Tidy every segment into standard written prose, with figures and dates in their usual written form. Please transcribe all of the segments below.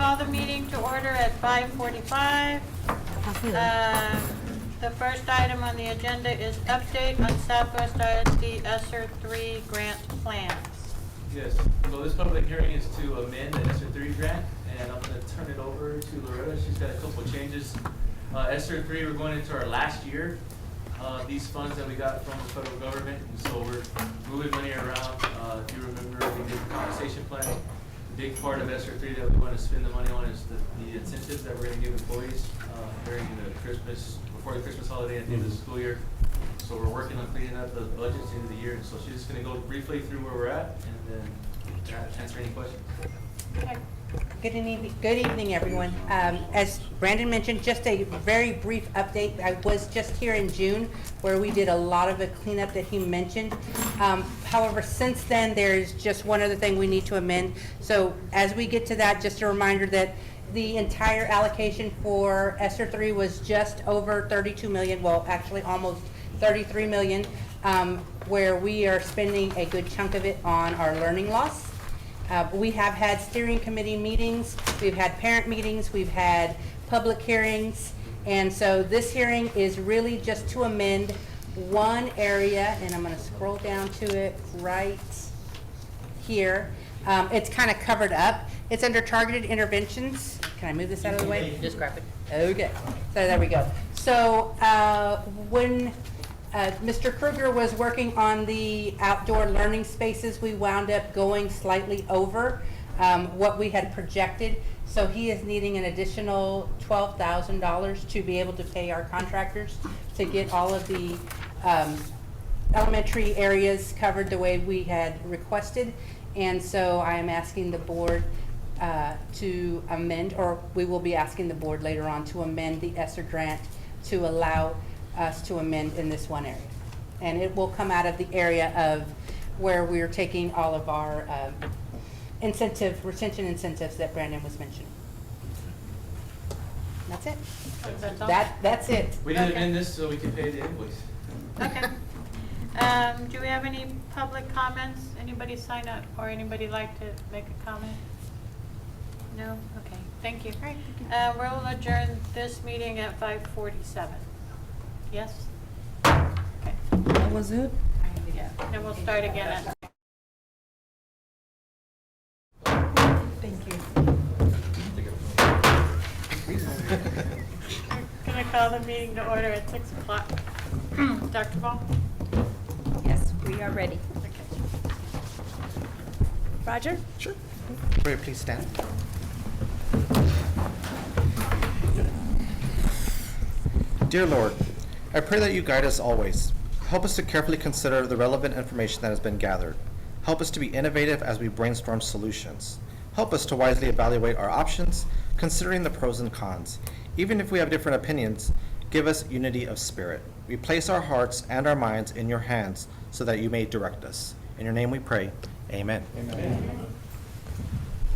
call the meeting to order at 5:45. The first item on the agenda is update on Southwest ISD ESSER 3 grant plans. Yes, so this public hearing is to amend the ESSER 3 grant, and I'm going to turn it over to Loretta. She's got a couple of changes. ESSER 3, we're going into our last year. These funds that we got from the federal government, and so we're moving money around. If you remember, we did the compensation plan. The big part of ESSER 3 that we want to spend the money on is the incentives that we're going to give employees during the before the Christmas holiday at the end of the school year. So we're working on cleaning up those budgets into the year, and so she's just going to go briefly through where we're at, and then answer any questions. Okay. Good evening, everyone. As Brandon mentioned, just a very brief update. I was just here in June where we did a lot of the cleanup that he mentioned. However, since then, there's just one other thing we need to amend. So as we get to that, just a reminder that the entire allocation for ESSER 3 was just over 32 million, well, actually almost 33 million, where we are spending a good chunk of it on our learning loss. We have had steering committee meetings, we've had parent meetings, we've had public hearings, and so this hearing is really just to amend one area, and I'm going to scroll down to it right here. It's kind of covered up. It's under targeted interventions. Can I move this out of the way? Just grab it. Okay, so there we go. So when Mr. Kruger was working on the outdoor learning spaces, we wound up going slightly over what we had projected. So he is needing an additional $12,000 to be able to pay our contractors to get all of the elementary areas covered the way we had requested. And so I am asking the board to amend, or we will be asking the board later on to amend the ESSER grant to allow us to amend in this one area. And it will come out of the area of where we're taking all of our retention incentives that Brandon was mentioning. That's it. That's all? That's it. We didn't Okay. amend this so we can pay the invoice. Okay. Do we have any public comments? Anybody sign up, or anybody like to make a comment? No? Okay, thank you. We'll adjourn this meeting at 5:47. Yes? Okay. That was it? Yeah, then we'll start again at. Thank you. Can I call the meeting to order at 6 o'clock? Dr. Ball? Yes, we are ready. Okay. Roger? Sure. Will you please stand? Dear Lord, I pray that you guide us always. Help us to carefully consider the relevant information that has been gathered. Help us to be innovative as we brainstorm solutions. Help us to wisely evaluate our options, considering the pros and cons. Even if we have different opinions, give us unity of spirit. We place our hearts and our minds in your hands so that you may direct us. In your name we pray. Amen. Amen.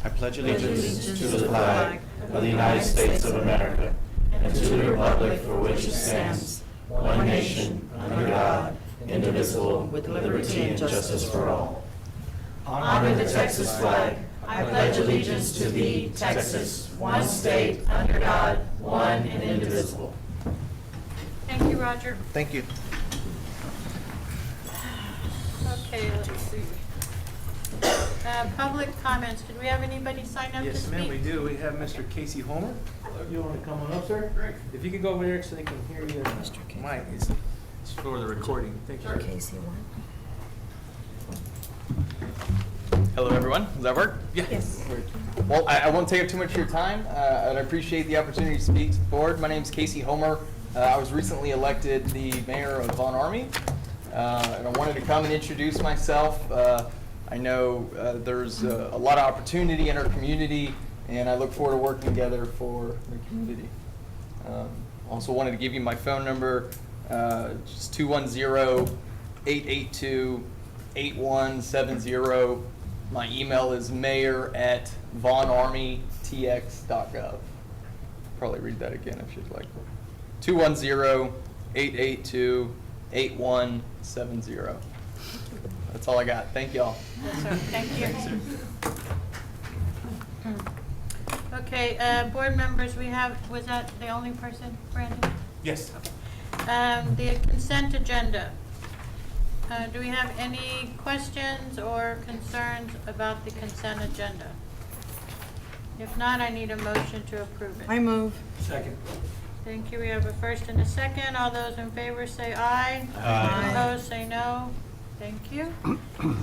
I pledge allegiance to the flag of the United States of America and to the republic for which it stands, one nation, under God, indivisible, with liberty and justice for all. Honor the Texas flag. I pledge allegiance to thee, Texas, one state, under God, one and indivisible. Thank you, Roger. Thank you. Okay, let's see. Public comments. Did we have anybody sign up to Yes, speak? ma'am, we do. We have Mr. Casey Homer. You want to come on up, sir? Great. If you could go over there so they can hear you. Mr. Casey. Mike, it's for the recording. Thank you. Casey one. Hello, everyone. Does that work? Yeah. Yes. Well, I won't take up too much of your time, and I appreciate the opportunity to speak to the board. My name is Casey Homer. I was recently elected the mayor of Von Army, and I wanted to come and introduce myself. I know there's a lot of opportunity in our community, and I look forward to working together for the community. Also wanted to give you my phone number, just 210-882-8170. My email is mayor@vonarmytx.gov. Probably read that again if you'd like. 210-882-8170. That's all I got. Thank y'all. Yes, sir. Thank you. Okay, board members, was that the only person, Brandon? Yes. The consent agenda. Do we have any questions or concerns about the consent agenda? If not, I need a motion to approve it. I move. Second. Thank you. We have a first and a second. All those in favor say aye. Aye. Opposed, say no. Thank you.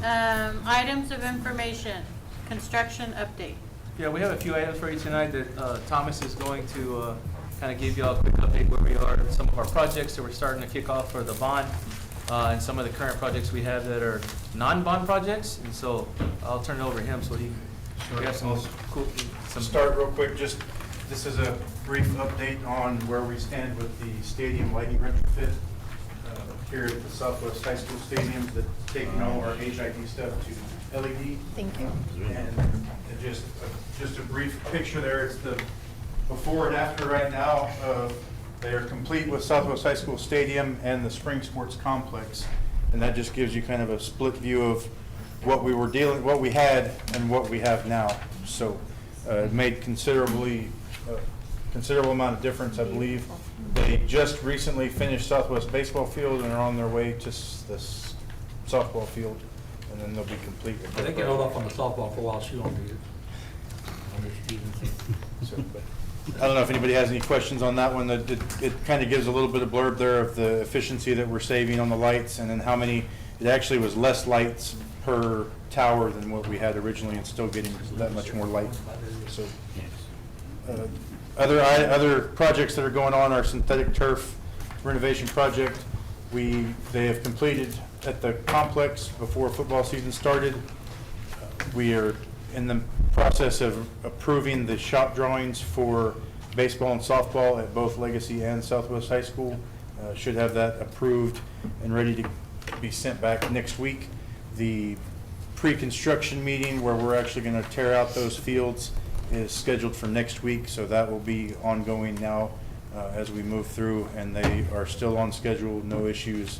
Items of information, construction update. Yeah, we have a few items for you tonight that Thomas is going to kind of give you all a quick update where we are, some of our projects that we're starting to kick off for the bond, and some of the current projects we have that are non-bond projects. And so I'll turn it over to him so we have some cool, some. Start real quick, just, this is a brief update on where we stand with the stadium lighting retrofit here at the Southwest High School Stadium, that taking all our HID stuff to LED. Thank you. And just a brief picture there, it's the before and after right now. They are complete with Southwest High School Stadium and the Spring Sports Complex. And that just gives you kind of a split view of what we had and what we have now. So it made considerable amount of difference, I believe. They just recently finished Southwest Baseball Field and are on their way to this softball field, and then they'll be complete with I think you it. held off on the softball for a while, she don't need it. So, but I don't know if anybody has any questions on that one. It kind of gives a little bit of blurb there of the efficiency that we're saving on the lights, and then how many, it actually was less lights per tower than what we had originally, and still getting that much more light. So, other projects that are going on, our synthetic turf renovation project, they have completed at the complex before football season started. We are in the process of approving the shop drawings for baseball and softball at both Legacy and Southwest High School. Should have that approved and ready to be sent back next week. The pre-construction meeting where we're actually going to tear out those fields is scheduled for next week, so that will be ongoing now as we move through, and they are still on schedule, no issues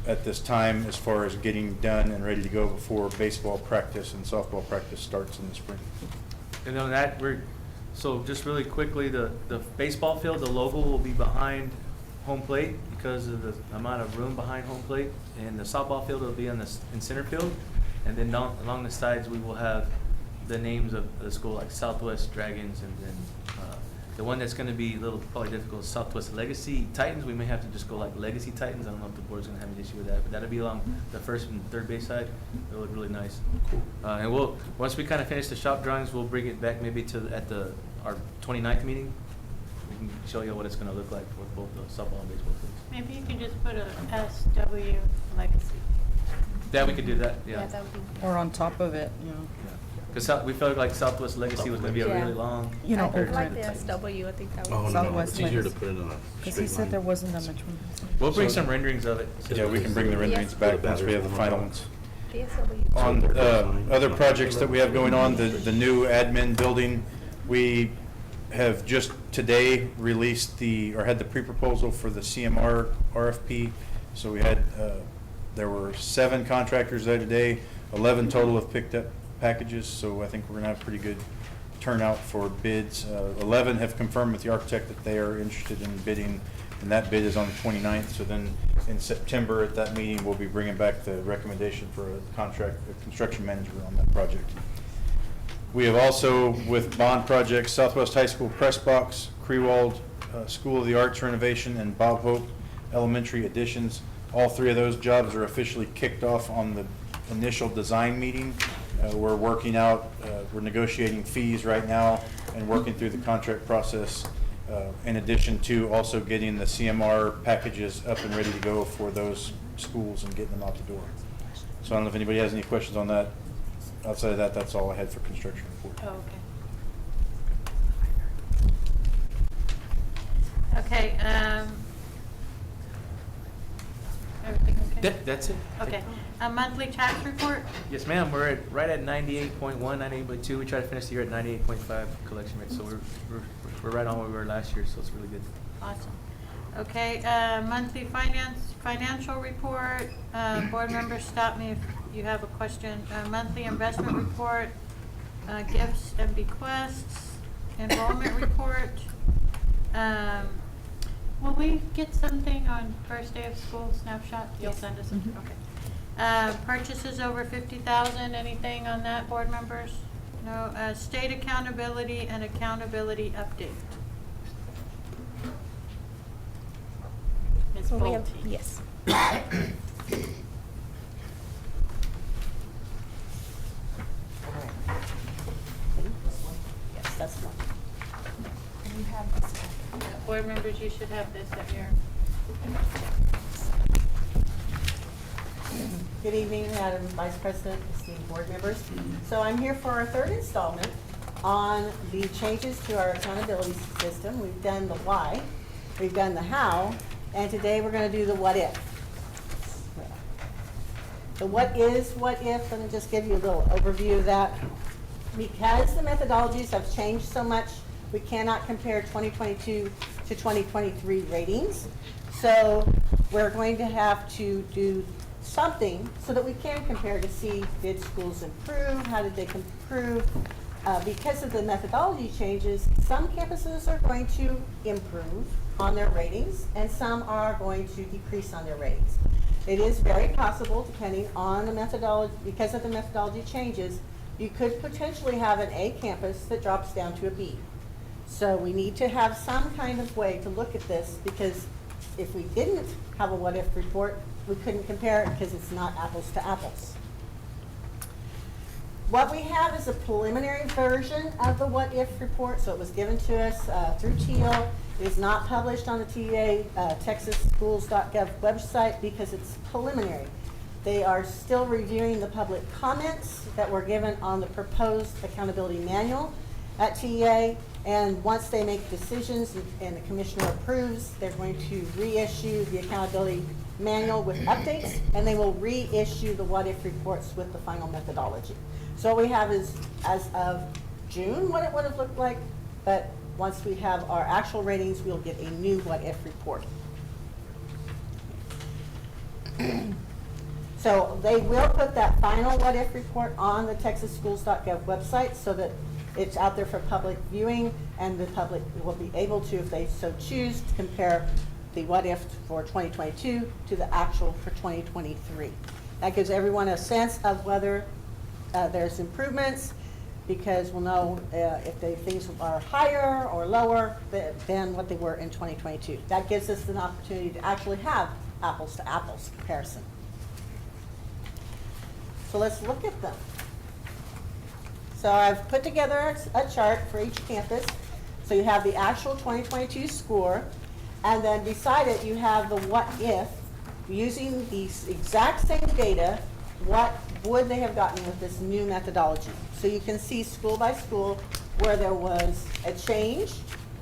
at this time as far as getting done and ready to go before baseball practice and softball practice starts in the spring. And on that, so just really quickly, the baseball field, the logo will be behind home plate because of the amount of room behind home plate. And the softball field will be in center field. And then along the sides, we will have the names of the school, like Southwest Dragons, and then the one that's going to be a little probably difficult is Southwest Legacy Titans. We may have to just go like Legacy Titans. I don't know if the board's going to have an issue with that, but that'll be along the first and third base side. It'll look really nice. And once we kind of finish the shop drawings, we'll bring it back maybe our 29th meeting. We can show you what it's going to look like for both the softball and baseball fields. Maybe you could just put a SW Legacy. Yeah, we could do that. Yeah. that would be. Or on top of it, you know. Because we felt like Southwest Legacy was going to be a Yeah. really long. You know, I over like it. the SW, I think that Oh, was. no, Southwest it's easier to Legacy. put it on a Because he straight said there line. wasn't that much room. We'll bring some renderings of it. Yeah, we can bring the renderings back once we have the final ones. The SW. On other projects that we have going on, the new admin building, we have just today released had the pre-proposal for the CMR RFP. So we had, there were 7 contractors there today, 11 total have picked up packages, so I think we're gonna have pretty good turnout for bids. 11 have confirmed with the architect that they are interested in bidding, and that bid is on the 29th. So then in September at that meeting, we'll be bringing back the recommendation for a construction manager on that project. We have also, with bond projects, Southwest High School Press Box, Crewald School of the Arts renovation, and Bob Hope Elementary additions. All 3 of those jobs are officially kicked off on the initial design meeting. We're working out, we're negotiating fees right now and working through the contract process, in addition to also getting the CMR packages up and ready to go for those schools and getting them out the door. So I don't know if anybody has any questions on that. Outside of that, that's all I had for construction report. Oh, okay. Okay, everything okay? That's it. Okay, a monthly tax report? Yes, ma'am. We're right at 98.1, 98.2. We try to finish the year at 98.5 collection rate. So we're right on where we were last year. So it's really good. Awesome. Okay, monthly financial report. Board members, stop me if you have a question. Monthly investment report, gifts and bequests, enrollment report. Will we get something on first day of school snapshot? You'll send us something, okay. Purchases over 50,000, anything on that, board members? No, state accountability and accountability update. Ms. Well, we have, Bolte. yes. Yes, that's one. You have this one. Board members, you should have this at your. Good evening, Madam Vice President, esteemed board members. So I'm here for our third installment on the changes to our accountability system. We've done the why, we've done the how, and today we're going to do the what if. So what is what if? Let me just give you a little overview of that. Because the methodologies have changed so much, we cannot compare 2022 to 2023 ratings. So we're going to have to do something so that we can compare to see, did schools improve, how did they improve? Because of the methodology changes, some campuses are going to improve on their ratings and some are going to decrease on their ratings. It is very possible, depending on the methodology, because of the methodology changes, you could potentially have an A campus that drops down to a B. So we need to have some kind of way to look at this, because if we didn't have a what-if report, we couldn't compare it because it's not apples to apples. What we have is a preliminary version of the what-if report, so it was given to us through TEAL. It is not published on the TEA TexasSchools.gov website because it's preliminary. They are still reviewing the public comments that were given on the proposed accountability manual at TEA, and once they make decisions and the commissioner approves, they're going to reissue the accountability manual with updates, and they will reissue the what-if reports with the final methodology. So what we have is, as of June, what it would have looked like, but once we have our actual ratings, we'll get a new what-if report. So they will put that final what-if report on the TexasSchools.gov website so that it's out there for public viewing, and the public will be able to, if they so choose, to compare the what-if for 2022 to the actual for 2023. That gives everyone a sense of whether there's improvements, because we'll know if things are higher or lower than what they were in 2022. That gives us an opportunity to actually have apples to apples comparison. So let's look at them. So I've put together a chart for each campus. So you have the actual 2022 score, and then beside it you have the what if, using these exact same data, what would they have gotten with this new methodology. So you can see school by school where there was a change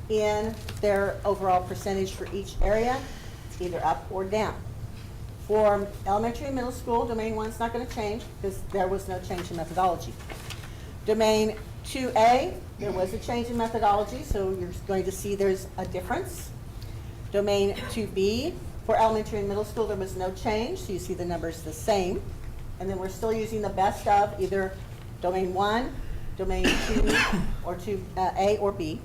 in their overall percentage for each area, either up or down. For elementary and middle school, domain 1 is not going to change because there was no change in methodology. Domain 2A, there was a change in methodology, so you're going to see there's a difference. Domain 2B, for elementary and middle school, there was no change, so you see the numbers the same. And then we're still using the best of either domain 1, domain 2, or 2A or B.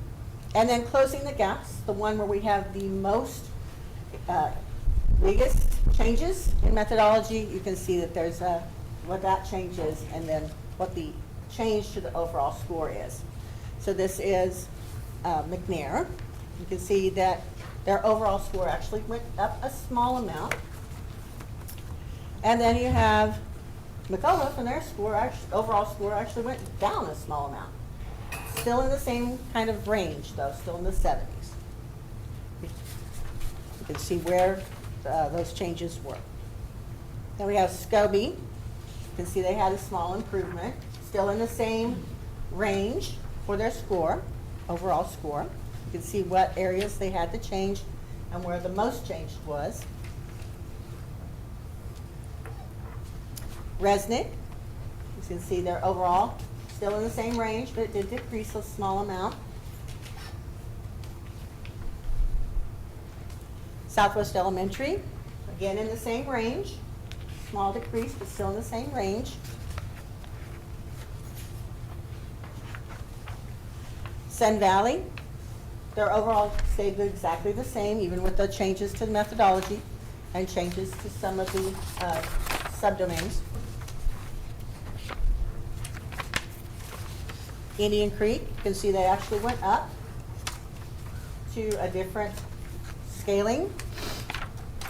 And then closing the gaps, the one where we have the most biggest changes in methodology, you can see that there's what that change is, and then what the change to the overall score is. So this is McNair. You can see that their overall score actually went up a small amount. And then you have McAuliffe, and their score, overall score actually went down a small amount. Still in the same kind of range though, still in the 70s. You can see where those changes were. Then we have Scobie. You can see they had a small improvement, still in the same range for their score, overall score. You can see what areas they had to change and where the most change was. Resnick, you can see their overall still in the same range, but it did decrease a small amount. Southwest Elementary, again in the same range, small decrease, but still in the same range. Sun Valley, their overall stayed exactly the same, even with the changes to the methodology and changes to some of the subdomains. Indian Creek, you can see they actually went up to a different scaling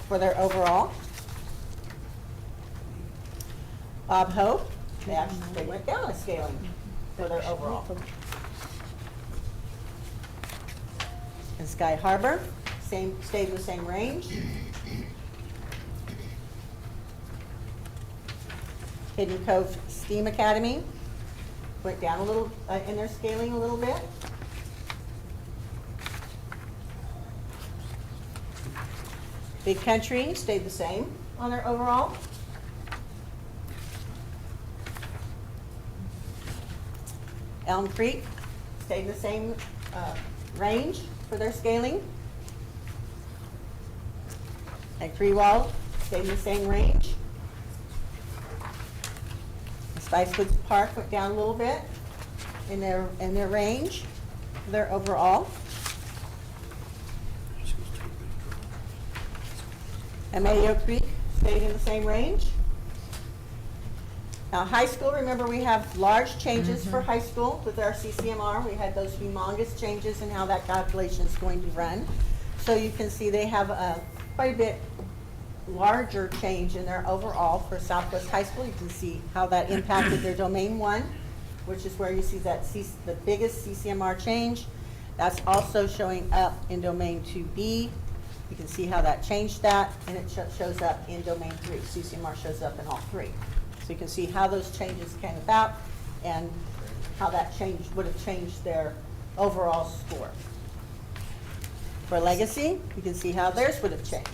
for their overall. Bob Hope, they went down a scaling for their overall. And Sky Harbor, stayed in the same range. Hidden Cove STEAM Academy went down a little in their scaling a little bit. Big Country stayed the same on their overall. Elm Creek stayed in the same range for their scaling. And Greenwald stayed in the same range. Spicewoods Park went down a little bit in their range, their overall. And Mayo Creek stayed in the same range. Now, high school, remember we have large changes for high school with our CCMR. We had those humongous changes in how that calculation is going to run. So you can see they have a quite a bit larger change in their overall for Southwest High School. You can see how that impacted their domain 1, which is where you see that the biggest CCMR change. That's also showing up in domain 2B. You can see how that changed that, and it shows up in domain 3. CCMR shows up in all 3. So you can see how those changes came about and how that change would have changed their overall score. For Legacy, you can see how theirs would have changed.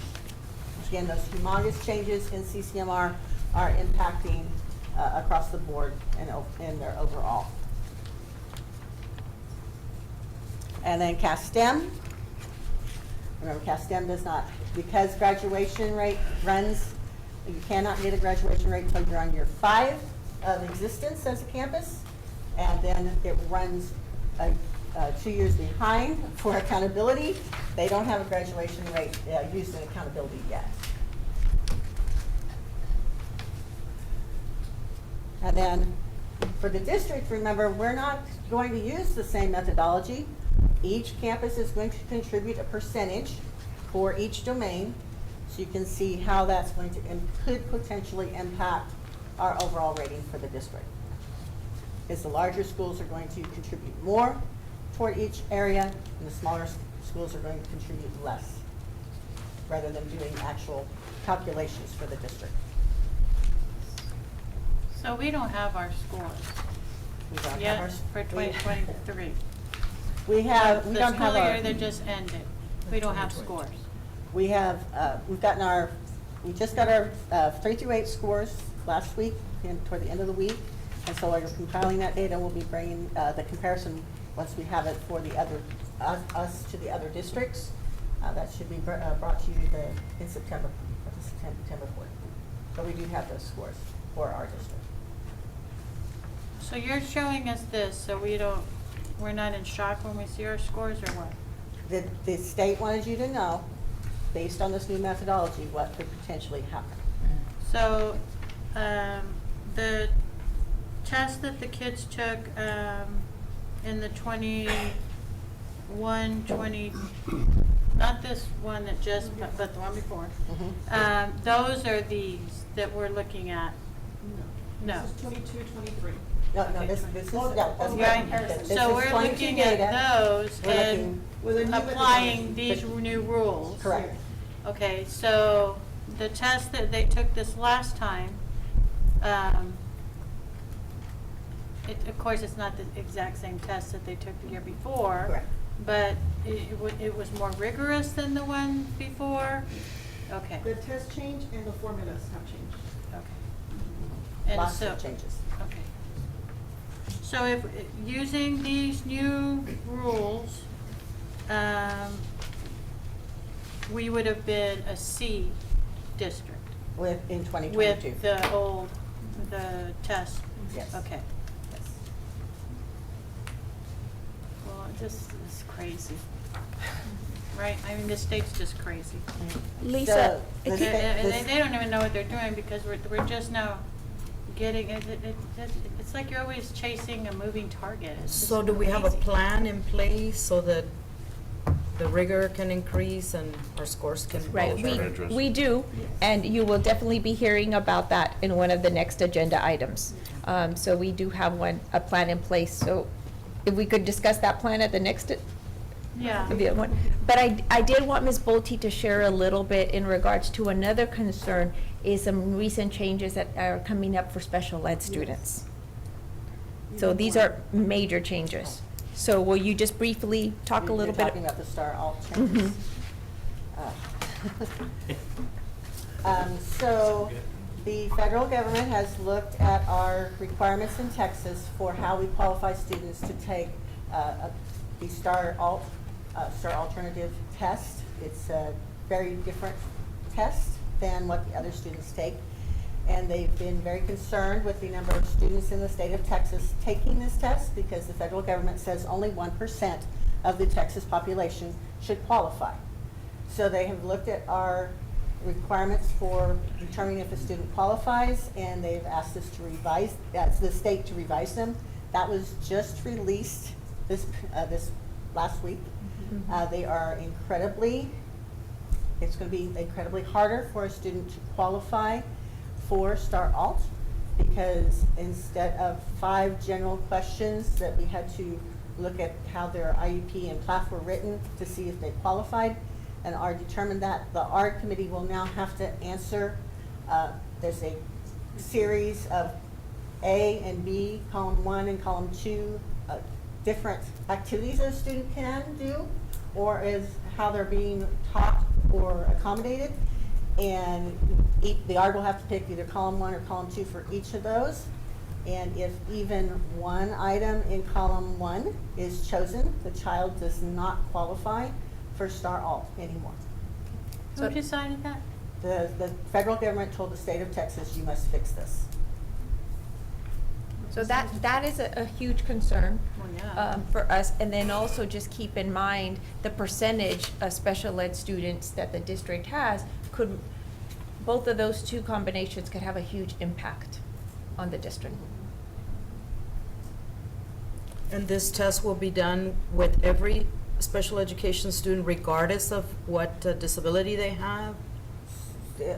Again, those humongous changes in CCMR are impacting across the board in their overall. And then CASTEM. Remember, CASTEM does not, because graduation rate runs, you cannot get a graduation rate until you're on year 5 of existence as a campus, and then it runs 2 years behind for accountability. They don't have a graduation rate used in accountability yet. And then for the district, remember, we're not going to use the same methodology. Each campus is going to contribute a percentage for each domain, so you can see how that's going to could potentially impact our overall rating for the district. Because the larger schools are going to contribute more toward each area, and the smaller schools are going to contribute less, rather than doing actual calculations for the district. So we don't have our scores We don't have yet our- for 2023. We have, we don't have The school our. year that just ended, we don't have scores. We have, we've gotten our, we just got our 3 through 8 scores last week, toward the end of the week. And so we're compiling that data. We'll be bringing the comparison once we have it for the other, us to the other districts. That should be brought to you in September, at the September 4th. But we do have those scores for our district. So you're showing us this, so we're not in shock when we see our scores, or what? The state wanted you to know, based on this new methodology, what could potentially happen. So, the test that the kids took, in the 20, not this one that just, but the one before. Those are these that we're looking at. No. This is 22, 23. No, this is, yeah, that's Right, right. This is so we're 22 looking data. at those We're and With a new applying methodology. these new rules. Correct. Okay, so the test that they took this last time, of course, it's not the exact same test that they took the year before. Correct. But it was more rigorous than the one before? Okay, The test changed and the formulas have changed. okay. And Lots so, of changes. okay. So if, using these new rules, we would have been a C district In 2022. with the test? Yes. Okay. Yes. Well, just is crazy. Right? I mean, the state's just crazy. Lisa, The And state- they don't even know what they're doing because we're just now getting, it's like you're always chasing a moving target. It's just So do we have a crazy. plan in place so that the rigor can increase and our scores can? right, go we do, and you will definitely be hearing about that in one of the next agenda items. So we do have a plan in place, so if we could discuss that plan at the next, Yeah. the other one. But I did want Ms. Bolte to share a little bit in regards to another concern, is some recent changes that are coming up for special ed students. So these are major changes. So will you just briefly talk a little You're bit? talking about the Star Alt changes. So the federal government has looked at our requirements in Texas for how we qualify students to take the Star Alternative test. It's a very different test than what the other students take. And they've been very concerned with the number of students in the state of Texas taking this test because the federal government says only 1% of the Texas population should qualify. So they have looked at our requirements for determining if a student qualifies, and they've asked us to revise, the state to revise them. That was just released this last week. They are it's going to be incredibly harder for a student to qualify for Star Alt, because instead of 5 general questions that we had to look at how their IEP and PLAF were written to see if they qualified, and ARD determined that, the ARD committee will now have to answer, there's a series of A and B, column 1 and column 2, different activities that a student can do, or is how they're being taught or accommodated. And the ARD will have to pick either column 1 or column 2 for each of those. And if even one item in column 1 is chosen, the child does not qualify for Star Alt anymore. Who decided that? The federal government told the state of Texas, you must fix this. So that is a huge concern Well, yeah. for us. And then also just keep in mind the percentage of special ed students that the district has. Both of those two combinations could have a huge impact on the district. And this test will be done with every special education student regardless of what disability they have?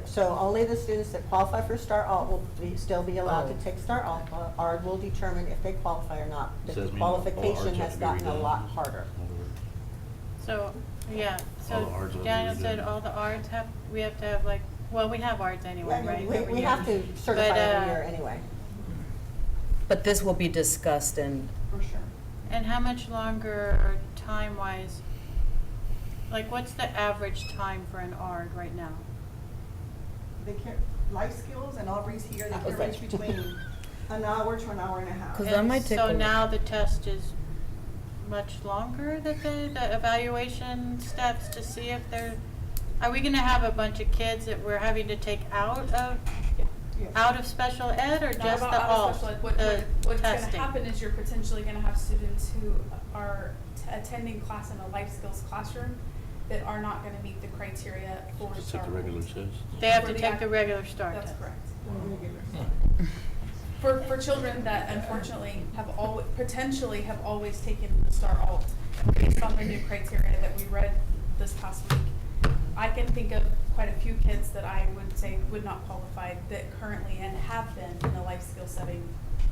So only the students that qualify for Star Alt will still be allowed Oh. to take Star Alt. ARD will determine if they qualify or not. The Says meaning all qualification ARDs have has to be gotten a redone. lot harder. So, yeah, All the so ARDs will be Daniel said redone. all the ARDs we have to have like, well, we have ARDs anyway, Yeah, right? we- every We year. have to certify But, every year anyway. But this will be discussed and For sure. And how much longer, time-wise, like what's the average time for an ARD right now? They can, life skills and Aubrey's here, they Okay. can range between an hour to an hour and a half. 'Cause that And might take so a- now the test is much longer, the evaluation steps to see if they're, are we gonna have a bunch of kids that we're having to take out of special ed or Not just about the out of alt, special ed. testing? What's gonna happen is you're potentially gonna have students who are attending class in a life skills classroom that are not gonna meet the criteria for Just Star take the regular Alt. test. They have For to the take ac- the regular STAR That's test. correct. For children that unfortunately potentially have always taken the Star Alt based on the new criteria that we read this past week. I can think of quite a few kids that I would say would not qualify that currently and have been in a life skill setting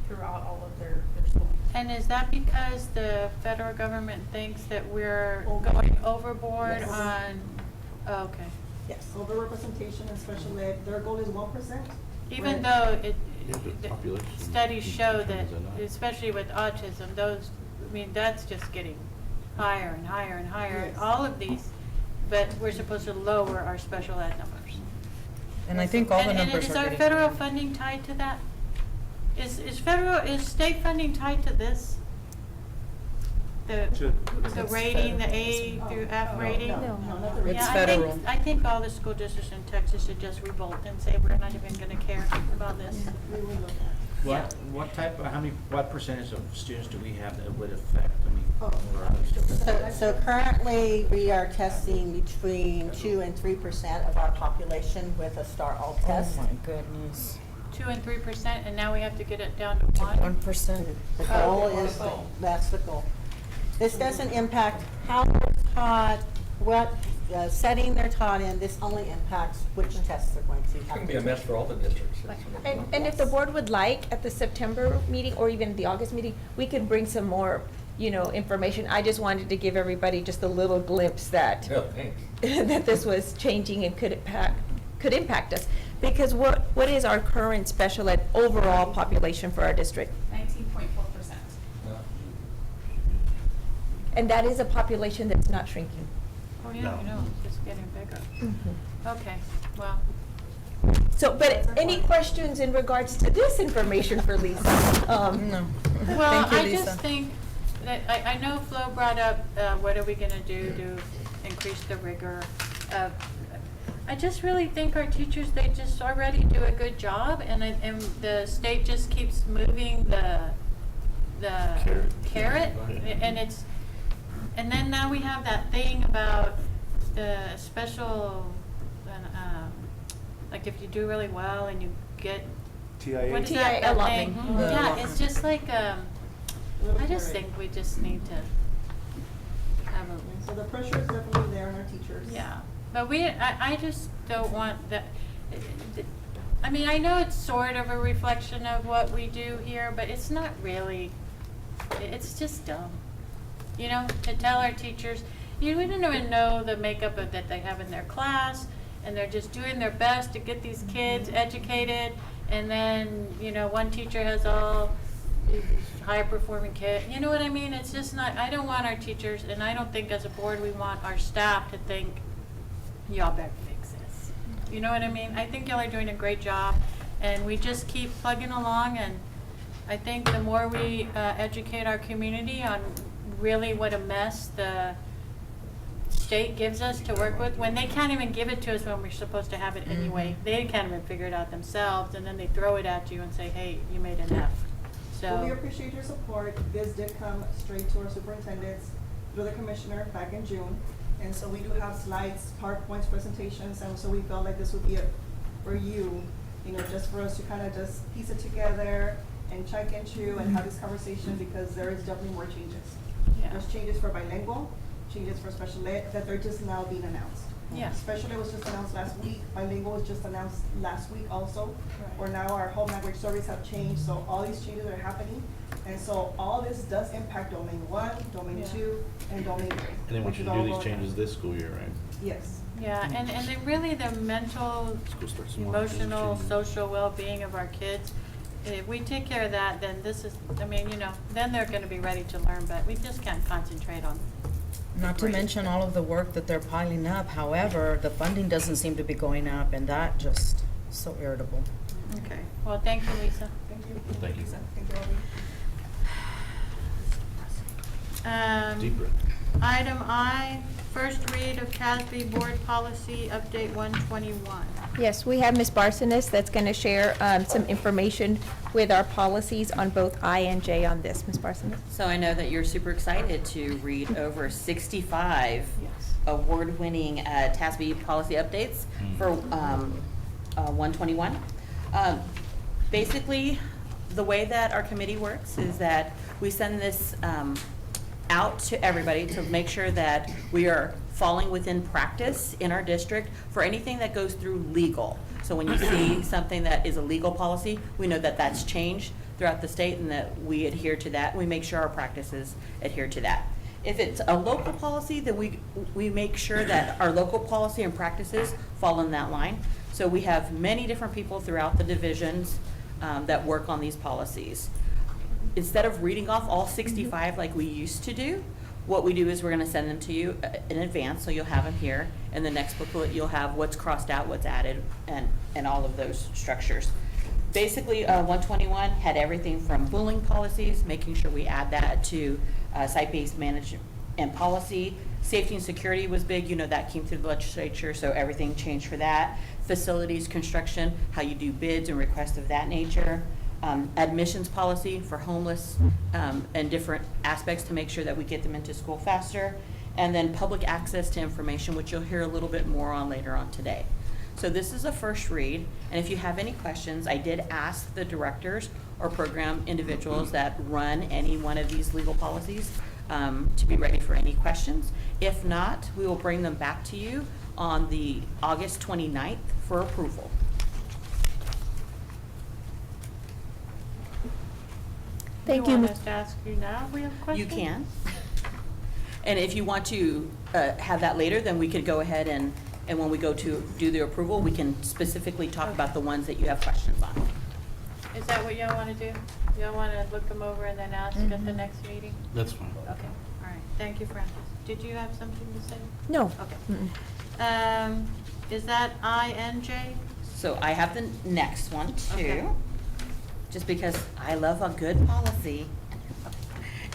throughout all of their schooling. And is that because the federal government thinks that we're going overboard Yes. on, oh, okay. Yes. Overrepresentation in special ed, their goal is 1%. Even Right. though Yeah, the population studies show that, determines a lot. especially with autism, that's just getting higher and higher and higher, Yes. all of these, but we're supposed to lower our special ed numbers. and I think all the And numbers is are our getting. federal funding tied to that? Is state funding tied to this? The rating, the A through F rating? No, not the It's rating. Yeah, federal. I think all the school districts in Texas should just revolt and say, we're not even gonna care about this. We will look What percentage of students do we have that would affect, Oh. So currently, we are testing between 2 and 3% of our population with a STAR Alt test. Oh, my goodness. 2 and 3%, and now we have to get it down to 1? 1%. The goal is, that's the goal. This doesn't impact how they're taught, what setting they're taught in. This only impacts which tests they're going to It's have going to to be a mess take. for all the districts. And if the board would like, at the September meeting or even the August meeting, we could bring some more, information. I just wanted to give everybody just a little glimpse that, Oh, thanks. that this was changing and could impact us. Because what is our current special ed overall population for our district? 19.4%. And that is a population that's not shrinking. Oh, yeah, I know, it's just getting bigger. Okay, well, So, but any questions in regards to this information for Lisa? No. well, Thank you, I Lisa. just think that, I know Flo brought up, what are we gonna do to increase the rigor of, I just really think our teachers, they just already do a good job, and the state just keeps moving the carrot, and then now we have that thing about the special, like if you do really well and you get, TIA? what is TIA that allotment. thing? Yeah, it's just like, I just think we just need to have a, So the pressure is definitely there on our teachers. yeah, but I just don't want that, I mean, I know it's sort of a reflection of what we do here, but it's not really, it's just dumb. To tell our teachers, we don't even know the makeup of that they have in their class, and they're just doing their best to get these kids educated, and then, one teacher has all these high performing kids, you know what I mean? It's just not, I don't want our teachers, and I don't think as a board we want our staff to think, y'all better fix this. You know what I mean? I think y'all are doing a great job, and we just keep plugging along, and I think the more we educate our community on really what a mess the state gives us to work with, when they can't even give it to us when we're supposed to have it anyway. They can't even figure it out themselves, and then they throw it at you and say, hey, you made an F. Well, we So, appreciate your support. This did come straight to our superintendents through the commissioner back in June. And so we do have slides, PowerPoints, presentations, and so we felt like this would be for you, just for us to kind of just piece it together and check into and have this conversation, because there is definitely more changes. yeah, There's changes for bilingual, changes for special ed, that they're just now being announced. Yeah. Special ed was just announced last week, bilingual was just announced last week also. Right. Where now our home language surveys have changed, so all these changes are happening. And so all this does impact domain 1, domain Yeah. 2, and domain 3. And then we which should is do all these going changes on. this school year, right? Yes. yeah, and then really the mental, School starts tomorrow, those emotional, changes. social well-being of our kids, if we take care of that, then this is, then they're gonna be ready to learn, but we just can't concentrate on. Not to mention all of the work that they're piling up. However, the funding doesn't seem to be going up, and that just so irritable. Okay, well, thank you, Lisa. Thank you. Thank you. Lisa. Thank you, Albie. Deep breath. Item I, first read of CASB Board Policy Update 121. Yes, we have Ms. Barsonis that's going to share some information with our policies on both I and J on this. Ms. Barsonis? So I know that you're super excited to read over 65 award-winning TASB policy updates for 121. Basically, the way that our committee works is that we send this out to everybody to make sure that we are falling within practice in our district for anything that goes through legal. So when you see something that is a legal policy, we know that that's changed throughout the state and that we adhere to that. We make sure our practices adhere to that. If it's a local policy, then we make sure that our local policy and practices fall in that line. So we have many different people throughout the divisions that work on these policies. Instead of reading off all 65 like we used to do, what we do is we're going to send them to you in advance, so you'll have them here. In the next booklet, you'll have what's crossed out, what's added, and all of those structures. Basically, 121 had everything from bullying policies, making sure we add that to site-based management and policy. Safety and security was big, that came through the legislature, so everything changed for that. Facilities, construction, how you do bids and requests of that nature. admissions policy for homeless, and different aspects to make sure that we get them into school faster, and then public access to information, which you'll hear a little bit more on later on today. So this is a first read, and if you have any questions, I did ask the directors or program individuals that run any one of these legal policies to be ready for any questions. If not, we will bring them back to you on the August 29th for approval. Thank You you. want us to ask you now if we have questions? You can. And if you want to have that later, then we could go ahead and when we go to do the approval, we can specifically talk about the ones that you have questions on. Is that what y'all want to do? Y'all want to look them over and then ask at the next meeting? That's fine. Okay, all right. Thank you, Francis. Did you have something to say? No. Okay. Mm-mm. Is that INJ? So I have the next one too, Okay. just because I love a good policy.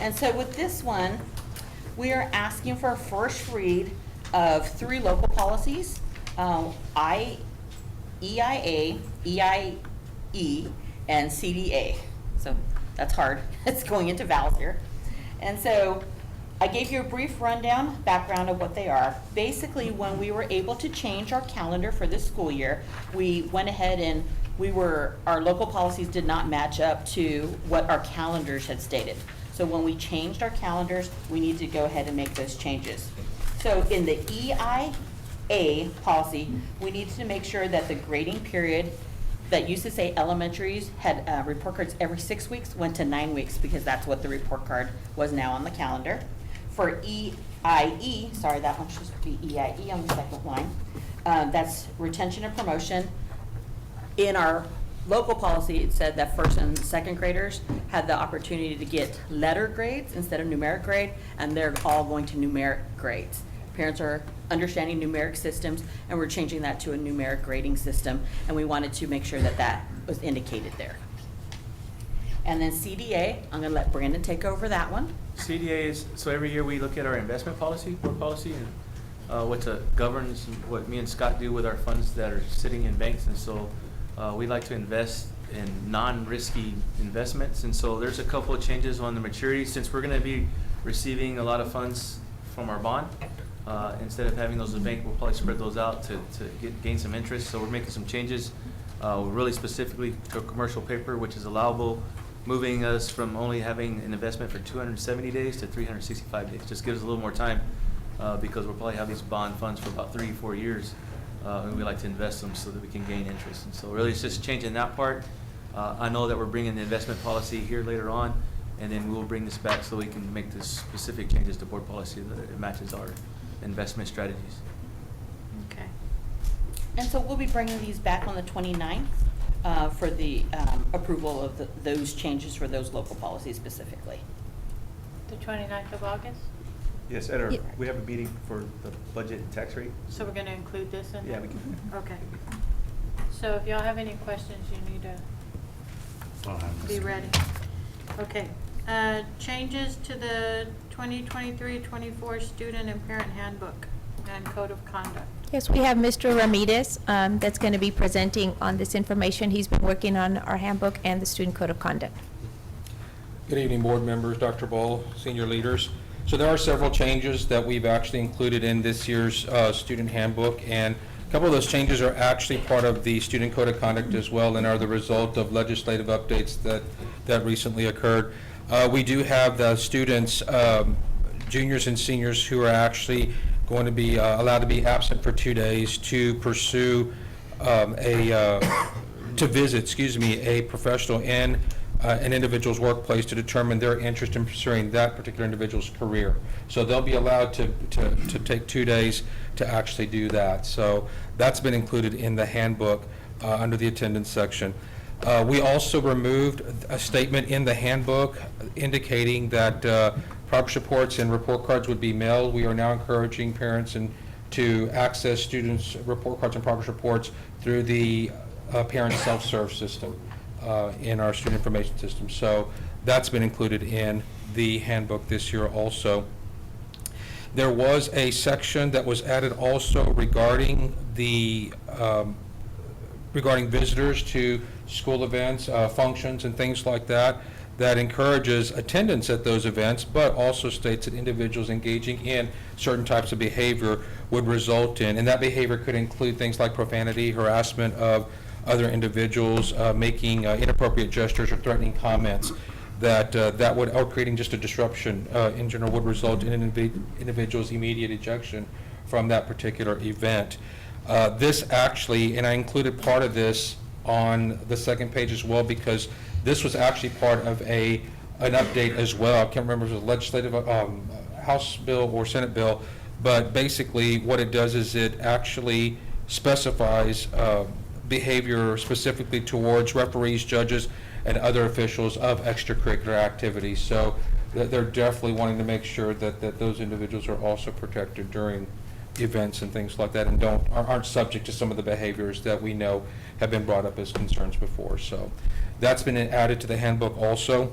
And so with this one, we are asking for a first read of 3 local policies, EIA, EIE, and CDA. So that's hard. It's going into vowels here. And so I gave you a brief rundown, background of what they are. Basically, when we were able to change our calendar for this school year, we went ahead and our local policies did not match up to what our calendars had stated. So when we changed our calendars, we need to go ahead and make those changes. So in the EIA policy, we needed to make sure that the grading period that used to say elementaries had report cards every 6 weeks went to 9 weeks, because that's what the report card was now on the calendar. For EIE, sorry, that one should be EIE on the second line, that's retention and promotion. In our local policy, it said that first and second graders had the opportunity to get letter grades instead of numeric grade, and they're all going to numeric grades. Parents are understanding numeric systems, and we're changing that to a numeric grading system, and we wanted to make sure that that was indicated there. And then CDA, I'm gonna let Brandon take over that one. CDA is, so every year we look at our investment policy, board policy, and what governs what me and Scott do with our funds that are sitting in banks. And so we like to invest in non-risky investments. And so there's a couple of changes on the maturity. Since we're gonna be receiving a lot of funds from our bond, instead of having those in the bank, we'll probably spread those out to gain some interest. So we're making some changes, really specifically to commercial paper, which is allowable, moving us from only having an investment for 270 days to 365 days. Just gives us a little more time, because we'll probably have these bond funds for about 3-4 years, and we like to invest them so that we can gain interest. And so really it's just changing that part. I know that we're bringing the investment policy here later on, and then we'll bring this back so we can make the specific changes to board policy that it matches our investment strategies. Okay. And so we'll be bringing these back on the 29th for the approval of those changes for those local policies specifically. The 29th of August? Yes, we have a meeting for the budget and tax rate. So we're gonna include this in there? Yeah, we can. Okay. So if y'all have any questions, you need to be ready. Okay. Changes to the 2023-24 student and parent handbook and code of conduct. Yes, we have Mr. Ramirez that's going to be presenting on this information. He's been working on our handbook and the student code of conduct. Good evening, board members, Dr. Ball, senior leaders. So there are several changes that we've actually included in this year's student handbook, and a couple of those changes are actually part of the student code of conduct as well, and are the result of legislative updates that recently occurred. We do have the students, juniors and seniors, who are actually going to be allowed to be absent for 2 days to pursue to visit, a professional in an individual's workplace to determine their interest in pursuing that particular individual's career. So they'll be allowed to take 2 days to actually do that. So that's been included in the handbook under the attendance section. We also removed a statement in the handbook indicating that progress reports and report cards would be mailed. We are now encouraging parents to access students' report cards and progress reports through the parent self-serve system in our student information system. So that's been included in the handbook this year also. There was a section that was added also regarding the regarding visitors to school events, functions, and things like that, that encourages attendance at those events, but also states that individuals engaging in certain types of behavior would result in, and that behavior could include things like profanity, harassment of other individuals, making inappropriate gestures or threatening comments, that would, or creating just a disruption in general, would result in an individual's immediate ejection from that particular event. This actually, and I included part of this on the second page as well, because this was actually part of an update as well. I can't remember if it was a legislative House bill or Senate bill, but basically what it does is it actually specifies behavior specifically towards referees, judges, and other officials of extracurricular activities. So they're definitely wanting to make sure that those individuals are also protected during events and things like that, and aren't subject to some of the behaviors that we know have been brought up as concerns before. So that's been added to the handbook also.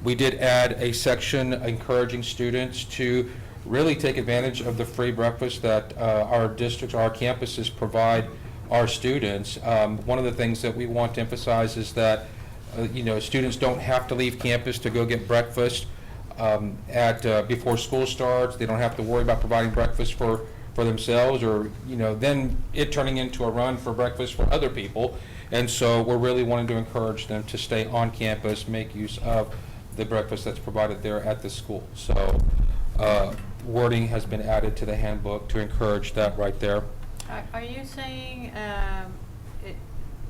We did add a section encouraging students to really take advantage of the free breakfast that our districts, our campuses provide our students. One of the things that we want to emphasize is that students don't have to leave campus to go get breakfast before school starts. They don't have to worry about providing breakfast for themselves, or then it turning into a run for breakfast for other people. And so we're really wanting to encourage them to stay on campus, make use of the breakfast that's provided there at the school. So wording has been added to the handbook to encourage that right there. Are you saying,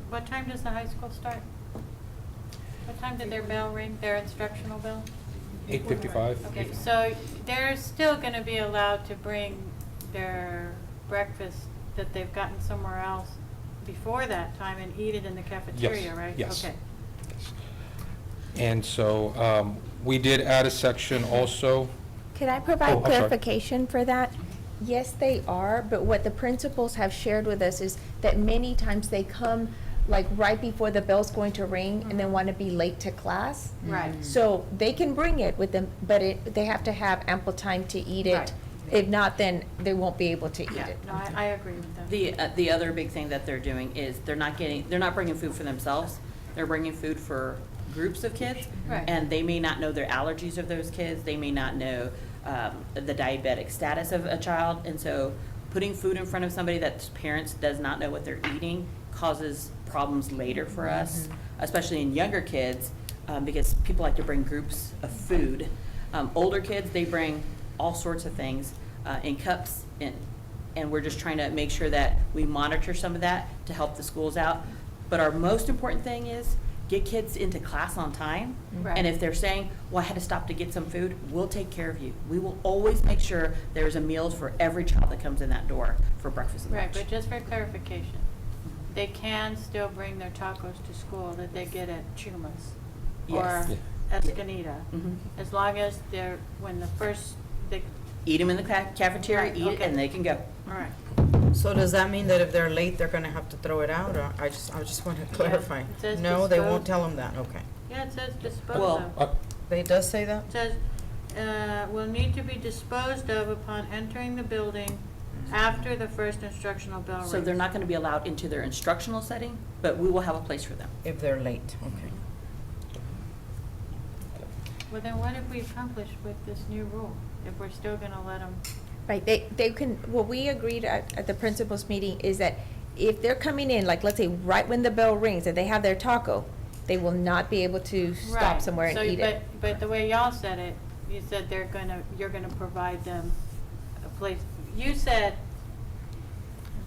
what time does the high school start? What time did their bell ring, their instructional bell? 8:55. Okay, so they're still going to be allowed to bring their breakfast that they've gotten somewhere else before that time and eat it in the cafeteria, Yes, right? yes. Okay. And so we did add a section also. Could I Oh, provide I'm sorry. clarification for that? Yes, they are, but what the principals have shared with us is that many times they come like right before the bell's going to ring and then want to be late to class. Right. So they can bring it with them, but they have to have ample time to eat it. Right. If not, then they won't be able to eat Yeah, it. no, I agree with that. The other big thing that they're doing is they're not bringing food for themselves. They're bringing food for groups of kids. Right. And they may not know their allergies of those kids. They may not know the diabetic status of a child. And so putting food in front of somebody that's parents does not know what they're eating causes problems later for us, especially in younger kids, because people like to bring groups of food. Older kids, they bring all sorts of things in cups, and we're just trying to make sure that we monitor some of that to help the schools out. But our most important thing is get kids into class on time. Right. And if they're saying, well, I had to stop to get some food, we'll take care of you. We will always make sure there's a meal for every child that comes in that door for breakfast and Right, lunch. but just for clarification, they can still bring their tacos to school that they get at Chuma's or Yes. Escanita, Mhm. as long as they're, they, Eat them in the cafeteria, Right, eat it, okay. and they can go. all right. So does that mean that if they're late, they're gonna have to throw it out, or I just want to clarify? it says No, they dispose. won't tell them that, okay. Yeah, it says dispose Well, of. They does say that? It says, will need to be disposed of upon entering the building after the first instructional bell rings. So they're not going to be allowed into their instructional setting, but we will have a place for them. If they're late, okay. Well, then what have we accomplished with this new rule, if we're still gonna let them? Right, they can, what we agreed at the principals meeting is that if they're coming in, like, let's say, right when the bell rings and they have their taco, they will not be able to stop Right. somewhere and So, eat it. But the way y'all said it, you said you're gonna provide them a place, you said,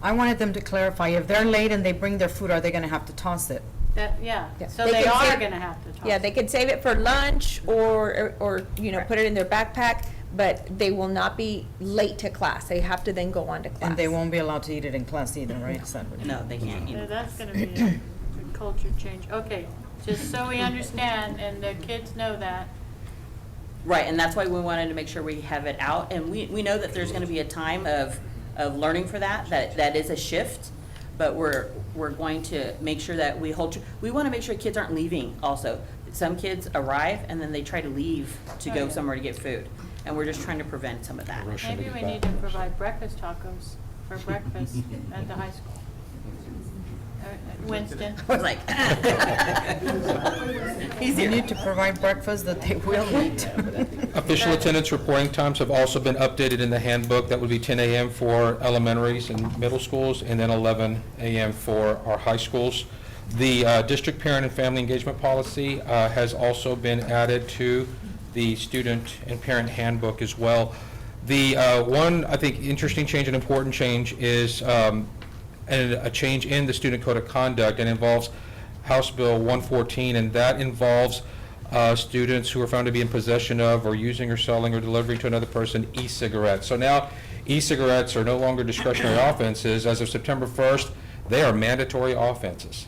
I wanted them to clarify, if they're late and they bring their food, are they gonna have to toss it? that, yeah, Yeah. so They they can are save- gonna have to talk. Yeah, they could save it for lunch or Right. put it in their backpack, but they will not be late to class. They have to then go on to class. And they won't be allowed to eat it in class either, right? Is that what you- No, they can't. So that's gonna be a culture change. Okay, just so we understand and the kids know that. Right, and that's why we wanted to make sure we have it out. And we know that there's going to be a time of learning for that is a shift. But we're going to make sure that we hold, we want to make sure kids aren't leaving also. Some kids arrive and then they try to leave to Oh, go yeah. somewhere to get food. And we're just trying to prevent some of that. Maybe we need to provide breakfast tacos for breakfast at the high school. Winston. I was like, he's They here. need to provide breakfast that they will eat. Official attendance reporting times have also been updated in the handbook. That would be 10 a.m. for elementaries and middle schools, and then 11 a.m. for our high schools. The district parent and family engagement policy has also been added to the student and parent handbook as well. The one, I think, interesting change and important change is a change in the student code of conduct, and involves House Bill 114, and that involves students who are found to be in possession of or using or selling or delivering to another person e-cigarettes. So now e-cigarettes are no longer discretionary offenses. As of September 1st, they are mandatory offenses.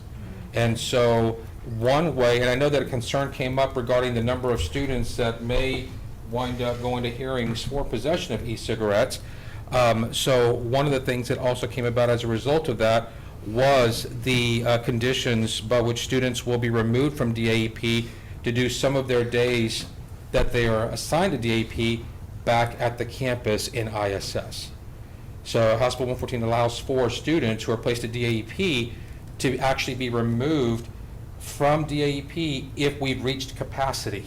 And so one way, and I know that a concern came up regarding the number of students that may wind up going to hearings for possession of e-cigarettes. So one of the things that also came about as a result of that was the conditions by which students will be removed from DAEP to do some of their days that they are assigned to DAEP back at the campus in ISS. So House Bill 114 allows for students who are placed at DAEP to actually be removed from DAEP if we've reached capacity.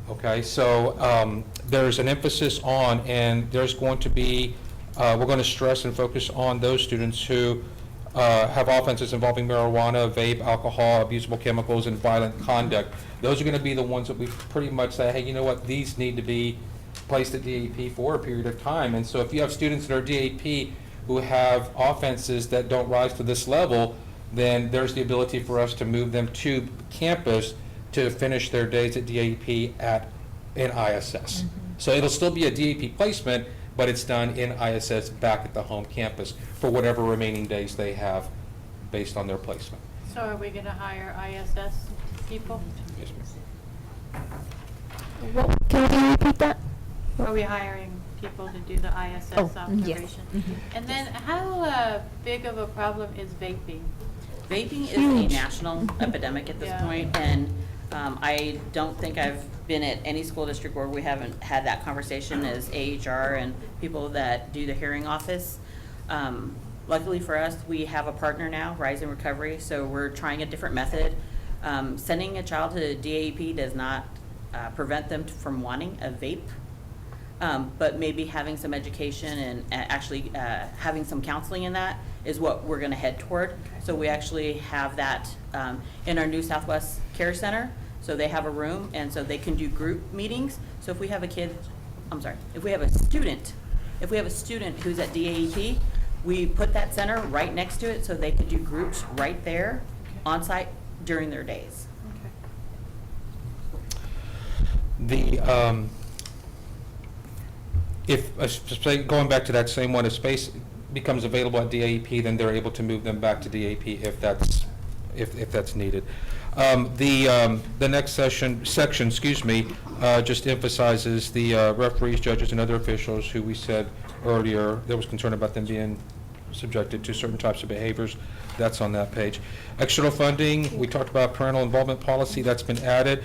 Okay, so there's an emphasis on, and there's going to be, we're going to stress and focus on those students who have offenses involving marijuana, vape, alcohol, abusable chemicals, and violent conduct. Those are going to be the ones that we pretty much say, hey, you know what, these need to be placed at DAEP for a period of time. And so if you have students that are DAEP who have offenses that don't rise to this level, then there's the ability for us to move them to campus to finish their days at DAEP in ISS. So it'll still be a DAEP placement, but it's done in ISS back at the home campus for whatever remaining days they have based on their placement. So are we gonna hire ISS people? Yes, ma'am. Can you repeat that? Are we hiring people to do the ISS Oh, yes. observation? And then how big of a problem is vaping? Vaping is a Huge. national epidemic at this Yeah. point, and I don't think I've been at any school district where we haven't had that conversation as AHR and people that do the hearing office. Luckily for us, we have a partner now, Rise in Recovery, so we're trying a different method. Sending a child to DAEP does not prevent them from wanting a vape, but maybe having some education and actually having some counseling in that is what we're gonna head toward. So we actually have that in our new Southwest Care Center. So they have a room, and so they can do group meetings. So if we have a kid, if we have a student who's at DAEP, we put that center right next to it so they can do groups right there on site during their days. Going back to that same one, if space becomes available at DAEP, then they're able to move them back to DAEP if that's needed. The next section, just emphasizes the referees, judges, and other officials who we said earlier there was concern about them being subjected to certain types of behaviors. That's on that page. External funding, we talked about parental involvement policy, that's been added.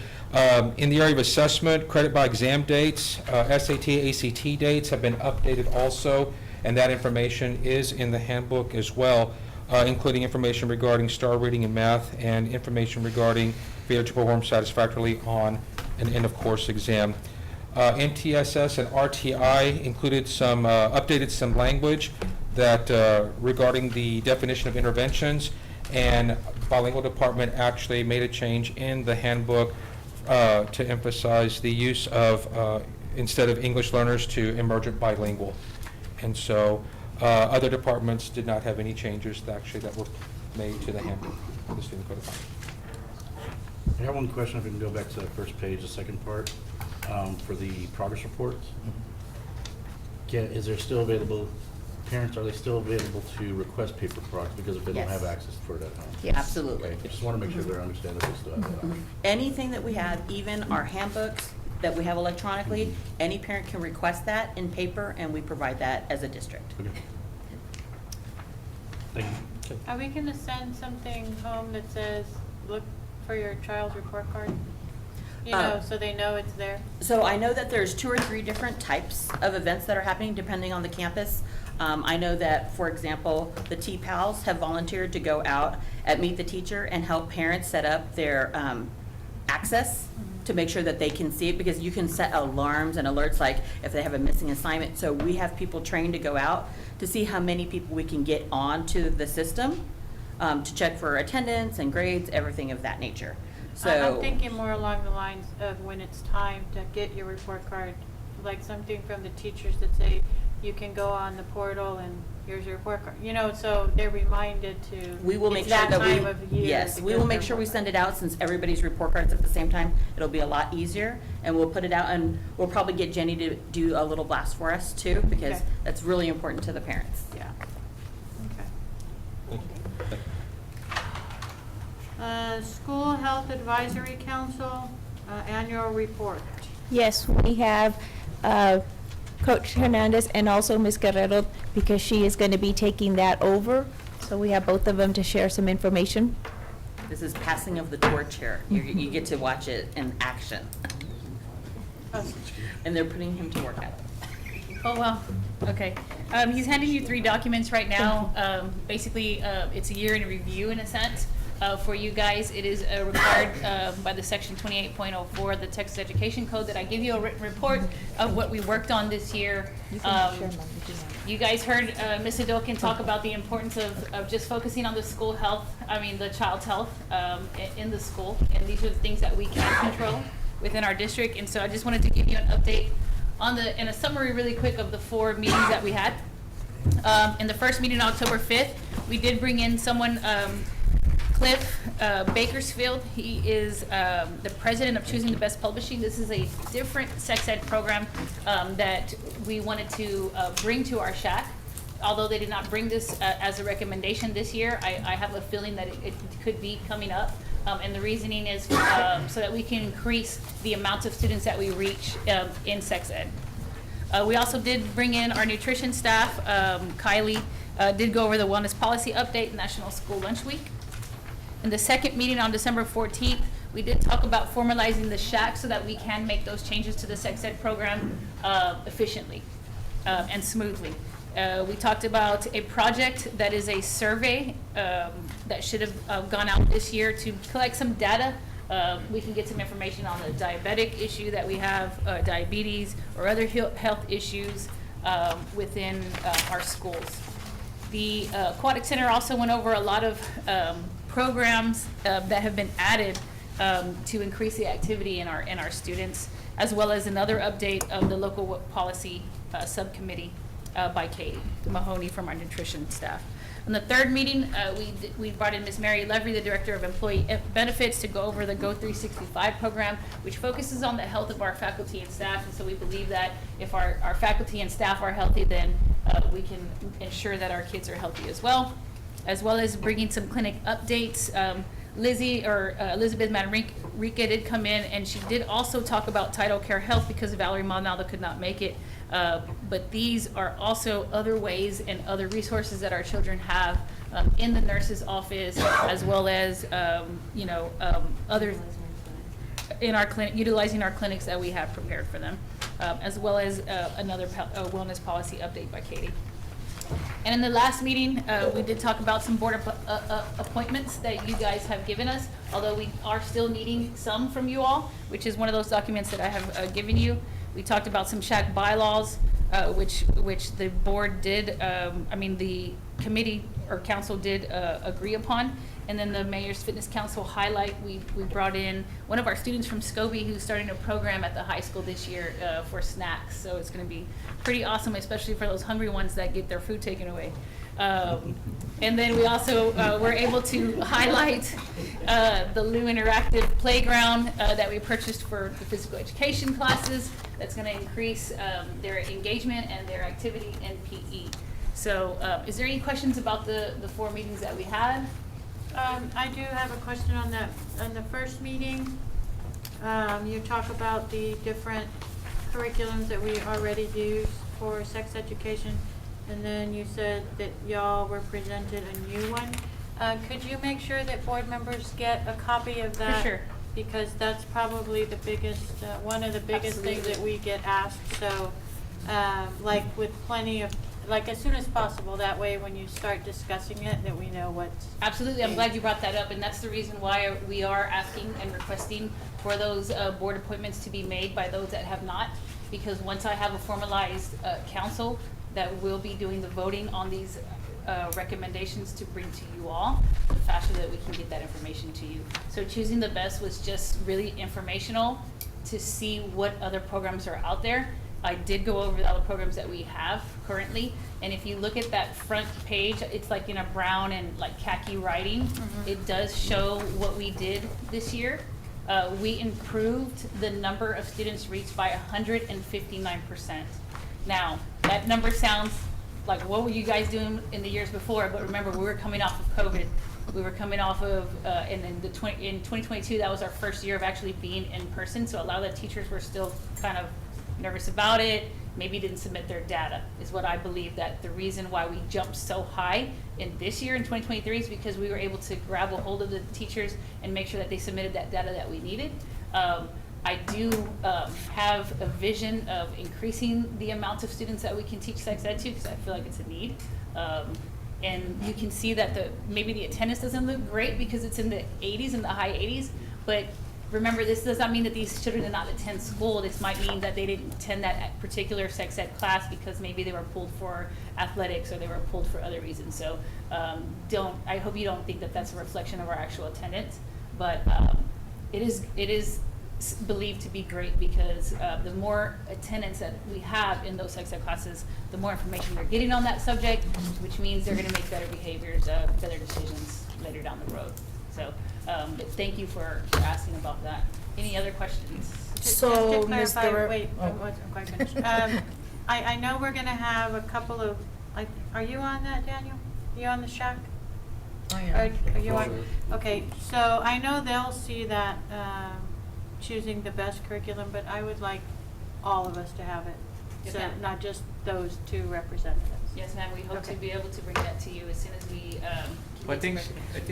In the area of assessment, credit by exam dates, SAT, ACT dates have been updated also, and that information is in the handbook as well, including information regarding star rating in math and information regarding failure to perform satisfactorily on an end-of-course exam. NTSS and RTI included some, updated some language that regarding the definition of interventions, and bilingual department actually made a change in the handbook to emphasize the use of, instead of English learners, to emergent bilingual. And so other departments did not have any changes that were made to the handbook for the student code of conduct. I have one question, if we can go back to the first page, the second part, for the progress reports. Is there still available, parents, are they still available to request paper products because if they don't have Yes. access for it at home? Yes. Absolutely. Okay, I just want to make sure they're understanding that they still have that option. Anything that we have, even our handbooks that we have electronically, any parent can request that in paper, and we provide that as a district. Okay. Thank you. Are we gonna send something home that says, look for your child's report card? You know, so they know it's there? So I know that there's 2 or 3 different types of events that are happening depending on the campus. I know that, for example, the T-Pals have volunteered to go out at Meet the Teacher and help parents set up their access to make sure that they can see it, because you can set alarms and alerts like if they have a missing assignment. So we have people trained to go out to see how many people we can get onto the system, to check for attendance and grades, everything of that nature. So I'm thinking more along the lines of when it's time to get your report card, like something from the teachers that say you can go on the portal and here's your report card, you know, so they're reminded to. we will make it's sure that time of year yes, to we get will their make sure we report send it out, since everybody's report cards at the same time. It'll be a lot easier, and we'll put it out, and we'll probably get Jenny to do a little blast for us too, because Okay. that's really important to the parents. Yeah. Okay. School Health Advisory Council, annual report. Yes, we have Coach Hernandez and also Ms. Guerrero, because she is going to be taking that over. So we have both of them to share some information. This is passing of the torch here. You get to watch it in action. And they're putting him to work at it. Oh, well, okay. He's handing you 3 documents right now. Basically, it's a year in review in a sense. For you guys, it is required by the section 28.04 of the Texas Education Code that I give you a written report of what we worked on this year. You guys heard Ms. Adokin talk about the importance of just focusing on the school health, the child's health in the school. And these are the things that we can control within our district. And so I just wanted to give you an update on in a summary really quick of the 4 meetings that we had. In the first meeting on October 5th, we did bring in someone, Cliff Bakersfield. He is the president of Choosing the Best Publishing. This is a different sex ed program that we wanted to bring to our shack. Although they did not bring this as a recommendation this year, I have a feeling that it could be coming up. And the reasoning is so that we can increase the amount of students that we reach in sex ed. We also did bring in our nutrition staff. Kylie did go over the wellness policy update, National School Lunch Week. In the second meeting on December 14th, we did talk about formalizing the shack so that we can make those changes to the sex ed program efficiently and smoothly. We talked about a project that is a survey that should have gone out this year to collect some data. We can get some information on the diabetic issue that we have, diabetes, or other health issues within our schools. The Aquatic Center also went over a lot of programs that have been added to increase the activity in our students, as well as another update of the local policy subcommittee by Katie Mahoney from our nutrition staff. In the third meeting, we brought in Ms. Mary Levry, the Director of Employee Benefits, to go over the Go 365 program, which focuses on the health of our faculty and staff. And so we believe that if our faculty and staff are healthy, then we can ensure that our kids are healthy as well as bringing some clinic updates. Elizabeth Manrique did come in, and she did also talk about Tidal Care Health because Valerie Maldonado could not make it. But these are also other ways and other resources that our children have in the nurse's office, as well as other in our clinic, utilizing our clinics that we have prepared for them, as well as another wellness policy update by Katie. And in the last meeting, we did talk about some board appointments that you guys have given us, although we are still needing some from you all, which is one of those documents that I have given you. We talked about some shack bylaws, which the board did, the committee or council did agree upon. And then the Mayor's Fitness Council highlight, we brought in one of our students from Scobie who's starting a program at the high school this year for snacks. So it's going to be pretty awesome, especially for those hungry ones that get their food taken away. And then we also were able to highlight the Lou Interactive Playground that we purchased for the physical education classes. That's going to increase their engagement and their activity in PE. So is there any questions about the 4 meetings that we had? I do have a question on that. On the first meeting, you talk about the different curriculums that we already do for sex education, and then you said that y'all were presented a new one. Could you make sure that board members get a copy of that? For sure. Because that's probably the biggest, one of the biggest things that we get asked. So, like with plenty of like as soon as possible, that way when you start discussing it, that we know what's. Absolutely, I'm glad you brought that up, and that's the reason why we are asking and requesting for those board appointments to be made by those that have not, because once I have a formalized council that will be doing the voting on these recommendations to bring to you all, the faster that we can get that information to you. So choosing the best was just really informational to see what other programs are out there. I did go over all the programs that we have currently, and if you look at that front page, it's like in a brown and like khaki writing. It does show what we did this year. We improved the number of students reached by 159%. Now, that number sounds like, what were you guys doing in the years before? But remember, we were coming off of COVID. We were coming off of, and in 2022, that was our first year of actually being in person. So a lot of the teachers were still kind of nervous about it, maybe didn't submit their data, is what I believe that the reason why we jumped so high in this year in 2023 is because we were able to grab a hold of the teachers and make sure that they submitted that data that we needed. I do have a vision of increasing the amount of students that we can teach sex ed to, because I feel like it's a need. And you can see that maybe the attendance doesn't look great because it's in the 80s and the high 80s, but remember, this does not mean that these children did not attend school. This might mean that they didn't attend that particular sex ed class because maybe they were pulled for athletics or they were pulled for other reasons. So I hope you don't think that that's a reflection of our actual attendance, but it is believed to be great because the more attendance that we have in those sex ed classes, the more information they're getting on that subject, which means they're going to make better behaviors, better decisions later down the road. So thank you for asking about that. Any other questions? So, Just to Ms. clarify, Guerrero- wait, I oh. wasn't quite finished. I know we're gonna have a couple of, like, are you on that, Daniel? You on the shack? I am. Are you on? Okay, so I know they'll see that, choosing the best curriculum, but I would like all of us to have it. Yes, So ma'am. not just those two representatives. Yes, ma'am, we hope Okay. to be able to bring that to you as soon as we Well, I think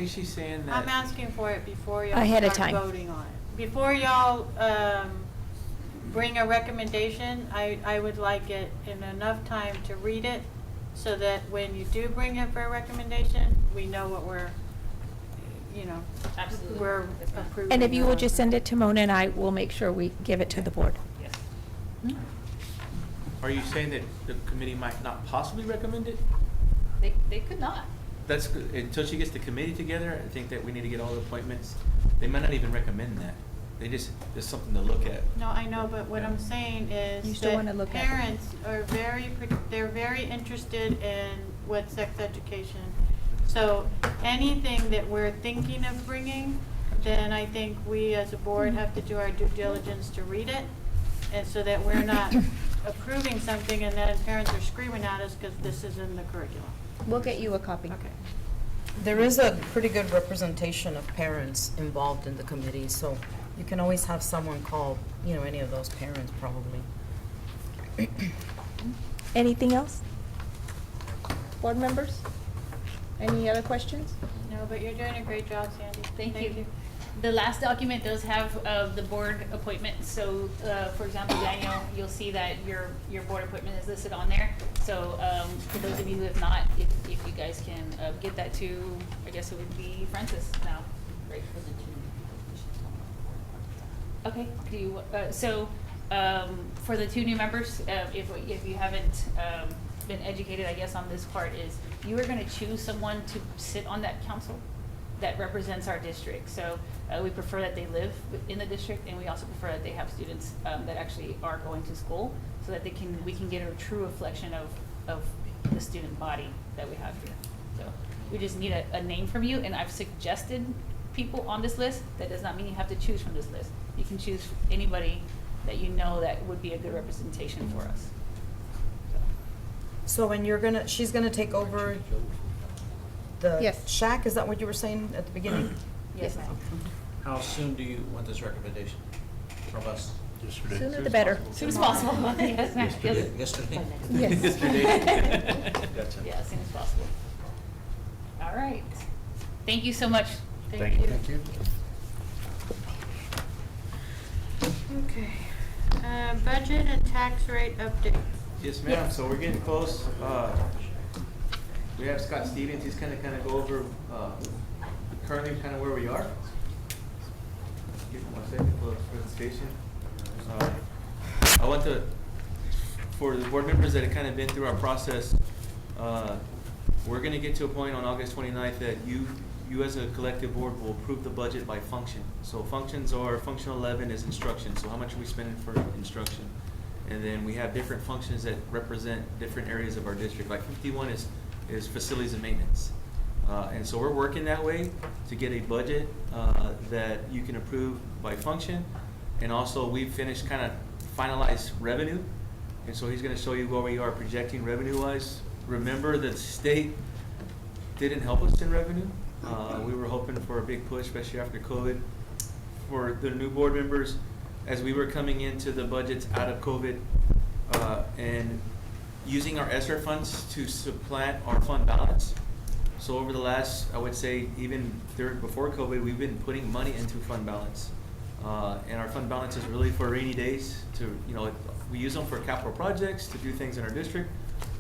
she's saying that. I'm asking for it before y'all Ahead of start time. voting on it. Before y'all bring a recommendation, I would like it in enough time to read it so that when you do bring it for a recommendation, we know what we're, Absolutely. we're Yes, ma'am. approving. And if you will of. just send it to Mona and I, we'll make sure we give it to the board. Yes. Are you saying that the committee might not possibly recommend it? They could not. That's good. Until she gets the committee together, I think that we need to get all the appointments. They might not even recommend that. They just something to look at. No, I know, but what I'm saying You is still that wanna look at it. parents are they're very interested in what sex education. So anything that we're thinking of bringing, then I think we as a board have to do our due diligence to read it. And so that we're not approving something and then parents are screaming at us because this is in the curriculum. We'll get you a copy. Okay. There is a pretty good representation of parents involved in the committee, so you can always have someone call, any of those parents probably. Anything else? Board members? Any other questions? No, but you're doing a great job, Sandy. Thank you. The last document does have the board appointment. So, for example, Daniel, you'll see that your board appointment is listed on there. So, for those of you who have not, if you guys can get that to, I guess it would be Francis now. Right. Okay. Do you, for the two new members, if you haven't been educated, I guess, on this part, is you are going to choose someone to sit on that council that represents our district. So we prefer that they live in the district, and we also prefer that they have students that actually are going to school, so that we can get a true reflection of the student body that we have here. So we just need a name from you, and I've suggested people on this list. That does not mean you have to choose from this list. You can choose anybody that you know that would be a good representation for us. So when she's gonna take over the Yes. shack, is that what you were saying at the beginning? Yes, ma'am. How soon do you want this recommendation from us? Sooner the better. As soon as possible. Yes, ma'am. Yes. Yesterday? Yes. Gotcha. Yeah, as soon as possible. All right. Thank you so much. Thank you. Thank you. Okay. Budget and tax rate update. Yes, ma'am. So we're getting close. We have Scott Stevens. He's kind of go over currently kind of where we are. Give me 1 second for the presentation. I want to, for the board members that have kind of been through our process, we're going to get to a point on August 29th that you as a collective board will approve the budget by function. So functions are, function 11 is instruction. So how much are we spending for instruction? And then we have different functions that represent different areas of our district. Like 51 is facilities and maintenance. And so we're working that way to get a budget that you can approve by function. And also we've finished kind of finalized revenue. And so he's gonna show you where we are projecting revenue-wise. Remember that the state didn't help us in revenue. We were hoping for a big push, especially after COVID. For the new board members, as we were coming into the budgets out of COVID and using our ESSER funds to supplant our fund balance. So over the last, I would say, even before COVID, we've been putting money into fund balance. And our fund balance is really for rainy days to, we use them for capital projects, to do things in our district.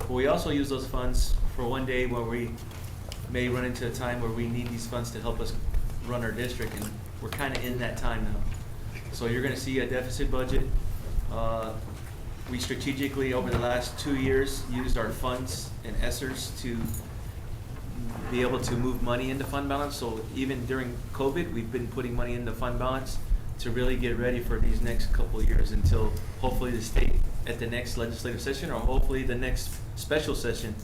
But we also use those funds for one day where we may run into a time where we need these funds to help us run our district, and we're kind of in that time now. So you're gonna see a deficit budget. We strategically, over the last 2 years, used our funds and ESSERs to be able to move money into fund balance. So even during COVID, we've been putting money into fund balance to really get ready for these next couple of years until hopefully the state at the next legislative session, or hopefully the next special session,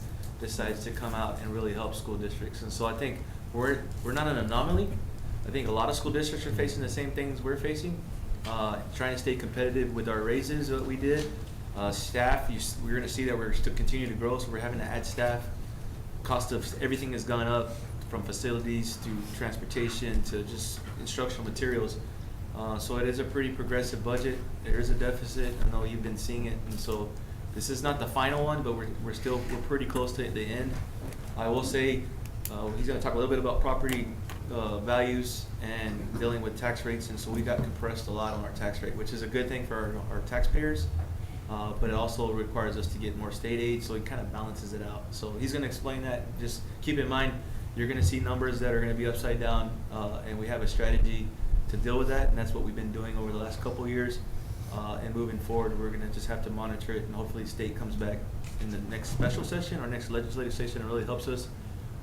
decides to come out and really help school districts. And so I think we're not an anomaly. I think a lot of school districts are facing the same things we're facing, trying to stay competitive with our raises that we did. Staff, we're gonna see that we're still continue to grow, so we're having to add staff. Cost of everything has gone up, from facilities to transportation to just instructional materials. So it is a pretty progressive budget. There is a deficit. I know you've been seeing it, and so this is not the final one, but we're pretty close to the end. I will say he's going to talk a little bit about property values and dealing with tax rates, and so we got compressed a lot on our tax rate, which is a good thing for our taxpayers. But it also requires us to get more state aid, so it kind of balances it out. So he's going to explain that. Just keep in mind, you're going to see numbers that are going to be upside down, and we have a strategy to deal with that, and that's what we've been doing over the last couple of years. And moving forward, we're going to just have to monitor it, and hopefully the state comes back in the next special session or next legislative session and really helps us.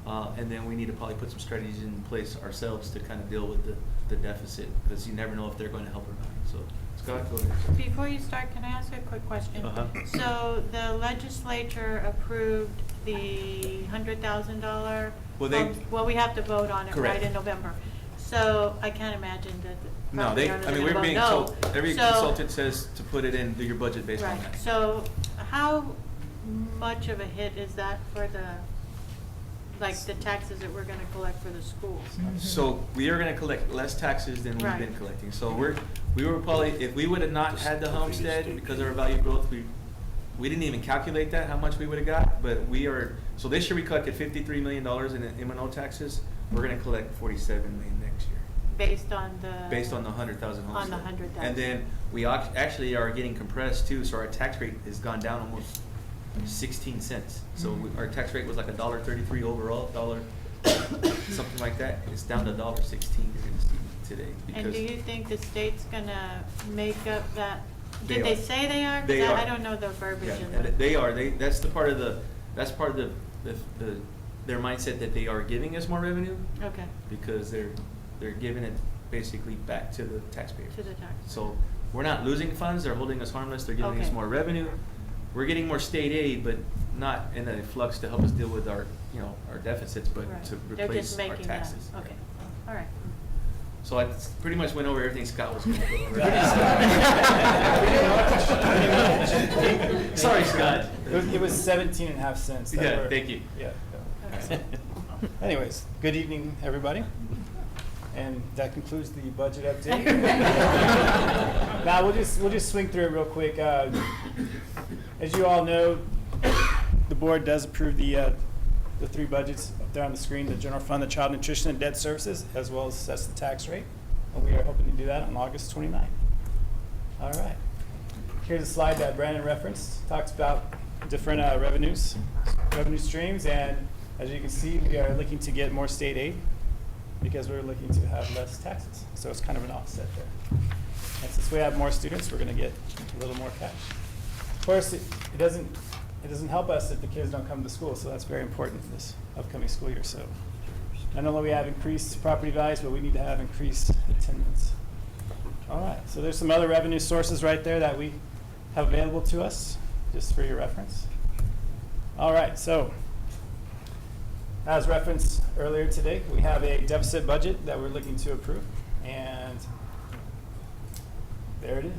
And then we need to probably put some strategies in place ourselves to kind of deal with the deficit, because you never know if they're going to help or not. So. Scott, go ahead. Before you start, can I ask a quick question? So the legislature approved the $100,000. Well, we have to vote on it right in November. So I can't imagine that. No, we're being told, every consultant says to put it in, do your budget based on that. So how much of a hit is that for the taxes that we're gonna collect for the schools? So we are gonna collect less taxes than we've been collecting. So we were probably, if we would have not had the homestead because of our value growth, we didn't even calculate that, how much we would have got, but so this year we collected $53 million in M&O taxes. We're gonna collect $47 million next year. Based on the 100,000 homestead. On the 100,000. And then we actually are getting compressed too, so our tax rate has gone down almost 16 cents. So our tax rate was like $1.33 overall, something like that. It's down to $1.16 you're gonna see today. And do you think the state's gonna make up that? Did They they say they are? They are. I don't know the verbiage in Yeah, that. they are. That's part of their mindset, that they are giving us more revenue. Okay. Because they're giving it basically back to the taxpayers. To the taxpayers. So we're not losing funds. They're holding us harmless. They're giving us more revenue. We're getting more state aid, but not in a flux to help us deal with our deficits, but to replace our taxes. Okay. All right. So I pretty much went over everything Scott was going to go over. Sorry, Scott. It was 17.5 cents. Yeah, thank you. Yeah. Anyways, good evening, everybody. And that concludes the budget update. Now we'll just swing through it real quick. As you all know, the board does approve the three budgets up there on the screen: the general fund, the child nutrition and debt services, as well as sets the tax rate. And we are hoping to do that on August 29th. All right. Here's a slide that Brandon referenced. Talks about different revenue streams, and as you can see, we are looking to get more state aid because we're looking to have less taxes. So it's kind of an offset there. And since we have more students, we're going to get a little more cash. Of course, it doesn't help us if the kids don't come to school, so that's very important for this upcoming school year. So not only we have increased property values, but we need to have increased attendance. All right, so there's some other revenue sources right there that we have available to us, just for your reference. All right, so as referenced earlier today, we have a deficit budget that we're looking to approve, and there it is.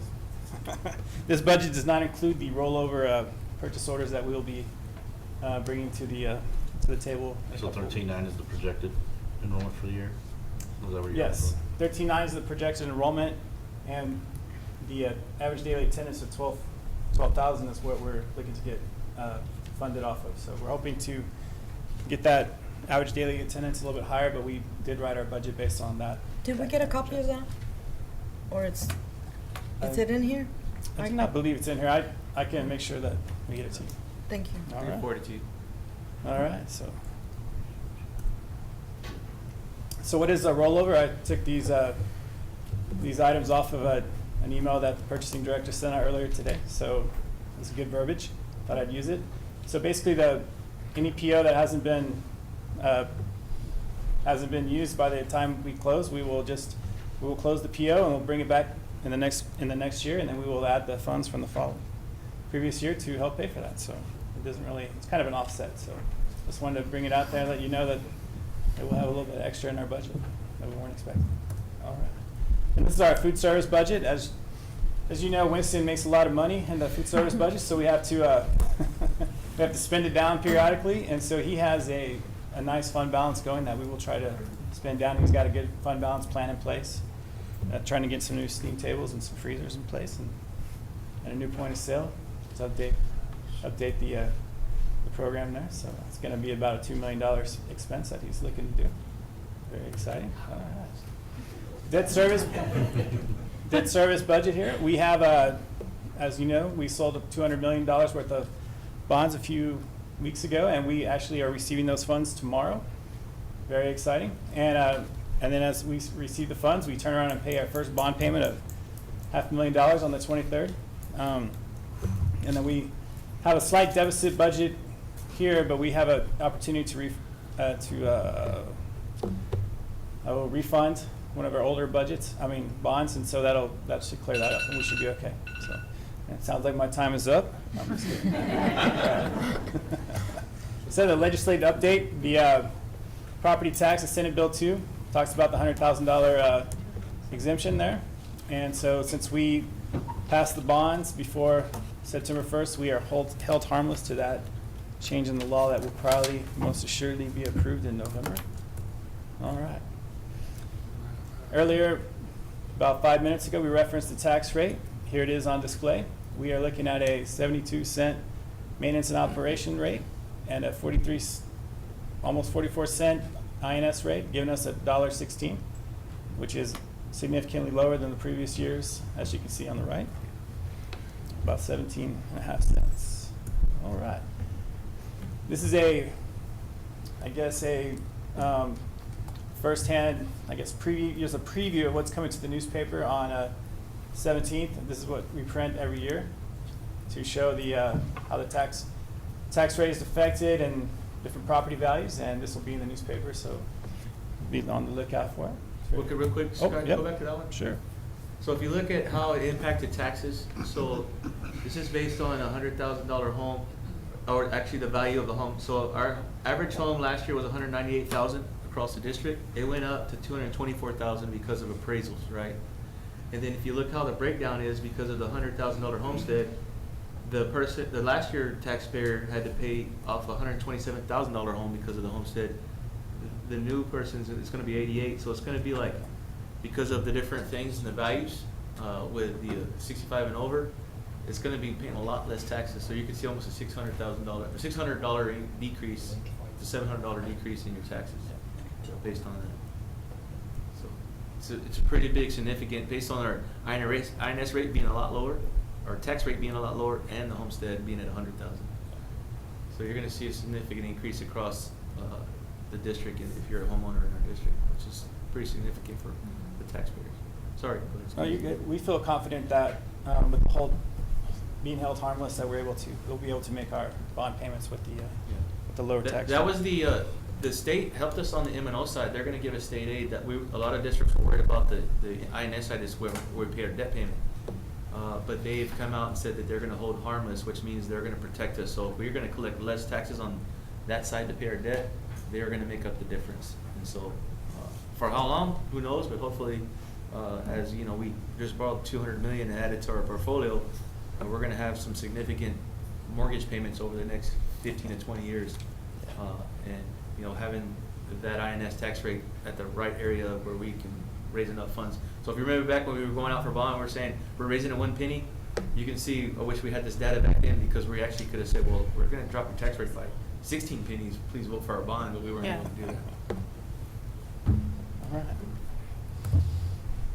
This budget does not include the rollover purchase orders that we'll be bringing to the table. So 13.9 is the projected enrollment for the year? Is that what you're Yes, 13.9 is the projected enrollment, and the average daily attendance of 12,000 is what we're looking to get funded off of. So we're hoping to get that average daily attendance a little bit higher, but we did write our budget based on that. Did we get a copy of that? Or is it in here? I do not believe it's in here. I can make sure that we get it to you. Thank you. All right. Report it to you. All right, so what is a rollover? I took these items off of an email that the purchasing director sent out earlier today. So it's good verbiage. Thought I'd use it. So basically, any PO that hasn't been used by the time we close, we will close the PO and we'll bring it back in the next year, and then we will add the funds from the previous year to help pay for that. So it doesn't really, it's kind of an offset. So just wanted to bring it out there, let you know that we'll have a little bit extra in our budget that we weren't expecting. All right. And this is our food service budget. As you know, Winston makes a lot of money in the food service budget, so we have to spend it down periodically. And so he has a nice fund balance going that we will try to spend down. He's got a good fund balance plan in place. Trying to get some new steam tables and some freezers in place, and a new point of sale to update the program there. So it's going to be about a $2 million expense that he's looking to do. Very exciting. All right. Debt service budget here. We have, as you know, we sold $200 million worth of bonds a few weeks ago, and we actually are receiving those funds tomorrow. Very exciting. And then as we receive the funds, we turn around and pay our first bond payment of $500,000 on the 23rd. And then we have a slight deficit budget here, but we have an opportunity to refund one of our older bonds, and so that should clear that up, and we should be okay. So it sounds like my time is up. I'm just kidding. So the legislative update, the property tax, the Senate Bill 2, talks about the $100,000 exemption there. And so since we passed the bonds before September 1st, we are held harmless to that change in the law that will probably most assuredly be approved in November. All right. Earlier, about 5 minutes ago, we referenced the tax rate. Here it is on display. We are looking at a 72-cent maintenance and operation rate and a almost 44-cent INS rate, giving us $1.16, which is significantly lower than the previous years, as you can see on the right, about 17.5 cents. All right. This is a firsthand, preview. Here's a preview of what's coming to the newspaper on 17th. This is what we print every year to show how the tax rate is affected and different property values, and this will be in the newspaper, so be on the lookout for it. Okay, real quick, Scott, yep. Go back to that one? Sure. So if you look at how it impacted taxes, so this is based on a $100,000 home, or actually the value of the home. So our average home last year was $198,000 across the district. It went up to $224,000 because of appraisals, right? And then if you look how the breakdown is, because of the $100,000 homestead, the last year taxpayer had to pay off a $127,000 home because of the homestead. The new person's, it's going to be 88, so it's going to be like, because of the different things and the values with the 65 and over, it's going to be paying a lot less taxes. So you can see almost a $600 decrease to $700 decrease in your taxes based on that. So it's a pretty big, significant, based on our INS rate being a lot lower, our tax rate being a lot lower, and the homestead being at $100,000. So you're gonna see a significant increase across the district if you're a homeowner in our district, which is pretty significant for the taxpayers. Sorry. go ahead. No, you're good. We feel confident that with the whole being held harmless, that we'll be able to make our bond payments with the lower tax. That was the state helped us on the M&O side. They're gonna give us state aid that a lot of districts were worried about the INS side is where we pay our debt payment. But they've come out and said that they're gonna hold harmless, which means they're gonna protect us. So if we're gonna collect less taxes on that side to pay our debt, they're gonna make up the difference. And so, for how long, who knows, but hopefully, as you know, we just borrowed $200 million and added to our portfolio, we're gonna have some significant mortgage payments over the next 15 to 20 years. And, you know, having that INS tax rate at the right area where we can raise enough funds. So if you remember back when we were going out for bond, we were saying, we're raising it 1 penny, you can see, I wish we had this data back then, because we actually could have said, well, we're gonna drop your tax rate by 16 pennies, please vote for our bond, but we weren't able to do that. All right.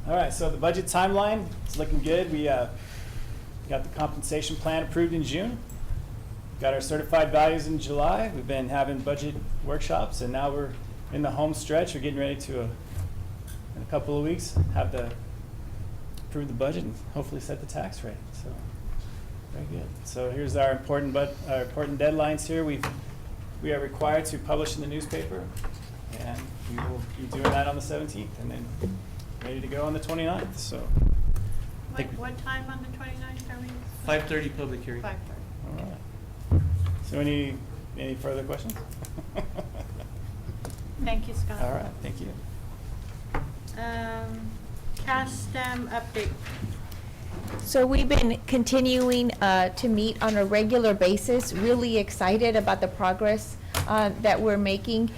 All right, so the budget timeline is looking good. We got the compensation plan approved in June. Got our certified values in July. We've been having budget workshops, and now we're in the home stretch. We're getting ready to, in a couple of weeks, approve the budget and hopefully set the tax rate. So, very good. So here's our important deadlines here. We are required to publish in the newspaper, and we will be doing that on the 17th, and then ready to go on the 29th. So, What time on the 29th are we? 5:30 public hearing. 5:30. all right. So any further questions? Thank you, Scott. All right, thank you. CASTEM update. So we've been continuing to meet on a regular basis, really excited about the progress that we're making.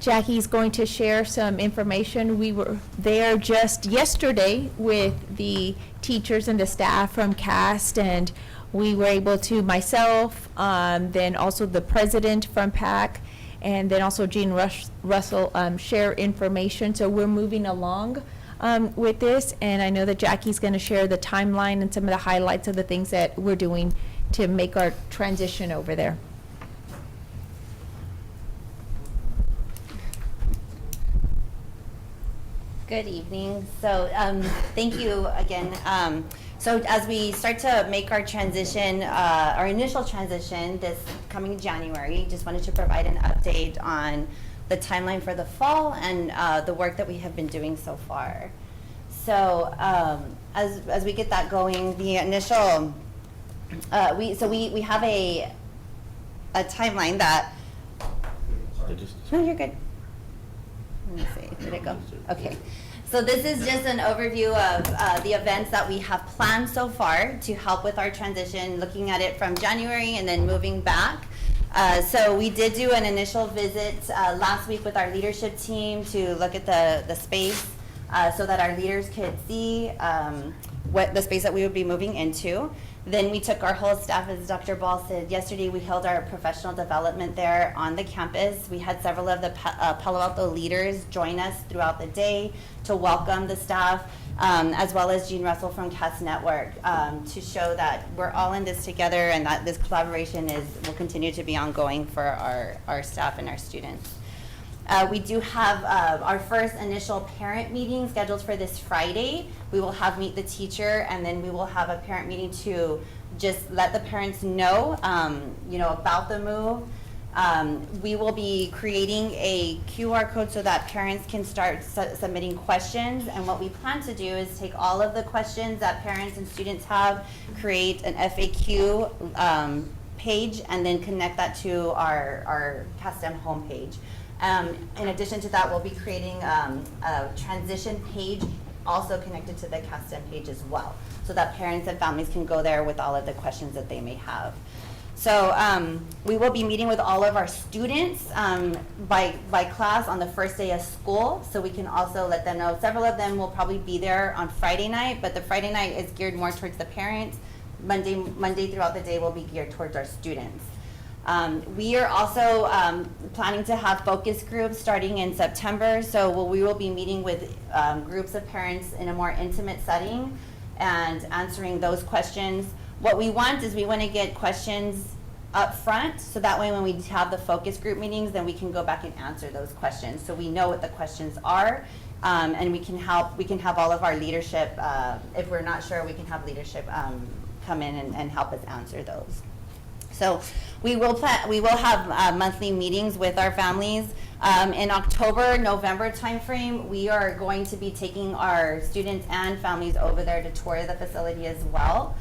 Jackie's going to share some information. We were there just yesterday with the teachers and the staff from CAST, and we were able to, myself, then also the president from PAC, and then also Gene Russell share information. So we're moving along with this, and I know that Jackie's going to share the timeline and some of the highlights of the things that we're doing to make our transition over there. Good evening. So thank you again. So as we start to make our transition, our initial transition this coming January, just wanted to provide an update on the timeline for the fall and the work that we have been doing so far. So as we get that going, the initial, we have a timeline that, no, you're good. Let me see, did it go? Okay. So this is just an overview of the events that we have planned so far to help with our transition, looking at it from January and then moving back. So we did do an initial visit last week with our leadership team to look at the space so that our leaders could see what the space that we would be moving into. Then we took our whole staff, as Dr. Ball said, yesterday we held our professional development there on the campus. We had several of the Palo Alto leaders join us throughout the day to welcome the staff, as well as Gene Russell from CAST Network, to show that we're all in this together and that this collaboration will continue to be ongoing for our staff and our students. We do have our first initial parent meeting scheduled for this Friday. We will have meet the teacher, and then we will have a parent meeting to just let the parents know, about the move. We will be creating a QR code so that parents can start submitting questions. And what we plan to do is take all of the questions that parents and students have, create an FAQ page, and then connect that to our CASTEM homepage. In addition to that, we'll be creating a transition page also connected to the CASTEM page as well, so that parents and families can go there with all of the questions that they may have. So we will be meeting with all of our students by class on the first day of school, so we can also let them know. Several of them will probably be there on Friday night, but the Friday night is geared more towards the parents. Monday throughout the day will be geared towards our students. We are also planning to have focus groups starting in September, so we will be meeting with groups of parents in a more intimate setting and answering those questions. What we want is we want to get questions up front, so that way when we have the focus group meetings, then we can go back and answer those questions. So we know what the questions are, and we can have all of our leadership, if we're not sure, we can have leadership come in and help us answer those. So we will have monthly meetings with our families. In October, November timeframe, we are going to be taking our students and families over there to tour the facility as well.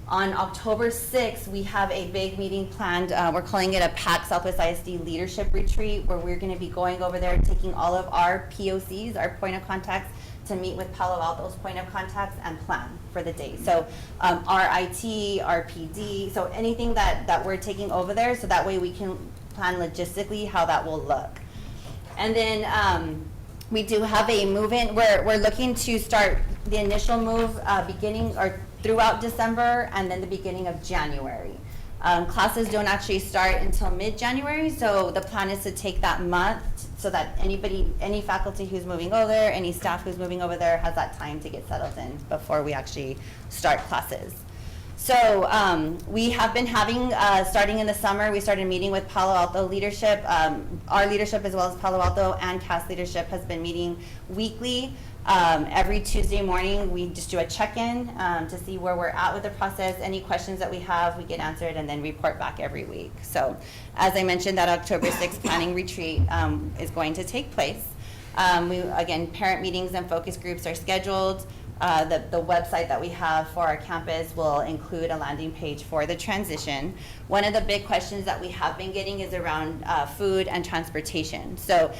On October 6th, we have a big meeting planned. We're calling it a PAC Southwest ISD Leadership Retreat, where we're going to be going over there and taking all of our POCs, our point of contacts, to meet with Palo Alto's point of contacts and plan for the day. So our IT, our PD, so anything that we're taking over there, so that way we can plan logistically how that will look. And then we do have a move-in. We're looking to start the initial move beginning or throughout December and then the beginning of January. Classes don't actually start until mid-January, so the plan is to take that month so that any faculty who's moving over there, any staff who's moving over there has that time to get settled in before we actually start classes. So we have been having, starting in the summer, we started meeting with Palo Alto leadership. Our leadership as well as Palo Alto and CAS leadership has been meeting weekly. Every Tuesday morning, we just do a check-in to see where we're at with the process. Any questions that we have, we get answered and then report back every week. So as I mentioned, that October 6th planning retreat is going to take place. Again, parent meetings and focus groups are scheduled. The website that we have for our campus will include a landing page for the transition. One of the big questions that we have been getting is around food and transportation. So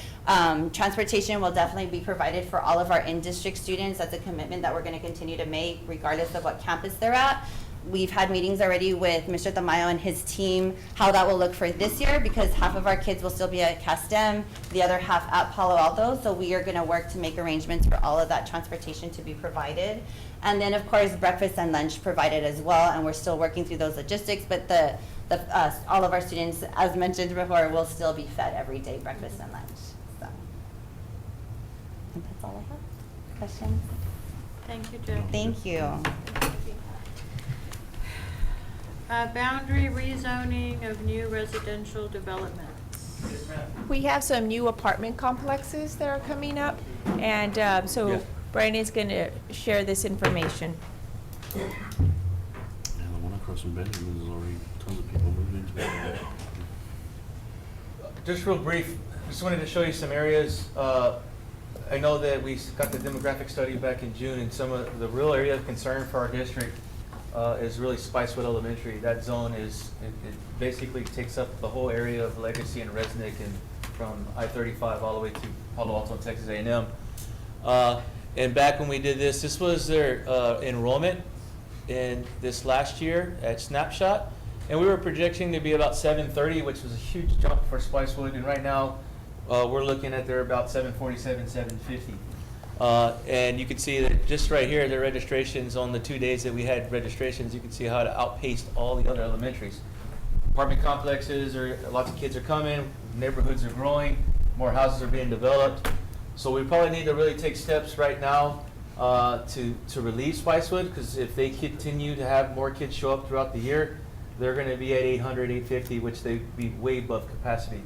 transportation will definitely be provided for all of our in-district students. That's a commitment that we're going to continue to make regardless of what campus they're at. We've had meetings already with Mr. Tamayo and his team, how that will look for this year, because half of our kids will still be at CASTEM, the other half at Palo Alto. So we are going to work to make arrangements for all of that transportation to be provided. And then, of course, breakfast and lunch provided as well. And we're still working through those logistics, but all of our students, as mentioned before, will still be fed every day, breakfast and lunch. So and that's all I have. Questions? Thank you, Jen. Thank you. Boundary rezoning of new residential developments. We have some new apartment complexes that are coming up, and so Yeah. Brandon's going to share this information. And the one across from Benjamin is already tons of people moving into it. Just real brief, just wanted to show you some areas. I know that we got the demographic study back in June, and some of the real area of concern for our district is really Spicewood Elementary. That zone it basically takes up the whole area of Legacy and Resnick, and from I-35 all the way to Palo Alto and Texas A&M. And back when we did this was their enrollment in this last year at Snapshot, and we were projecting to be about 730, which was a huge jump for Spicewood, and right now we're looking at they're about 747, 750. And you can see that just right here, the registrations on the 2 days that we had registrations, you can see how it outpaced all the other elementaries. Apartment complexes, lots of kids are coming, neighborhoods are growing, more houses are being developed. So we probably need to really take steps right now to relieve Spicewood, because if they continue to have more kids show up throughout the year, they're going to be at 800, 850, which they'd be way above capacity.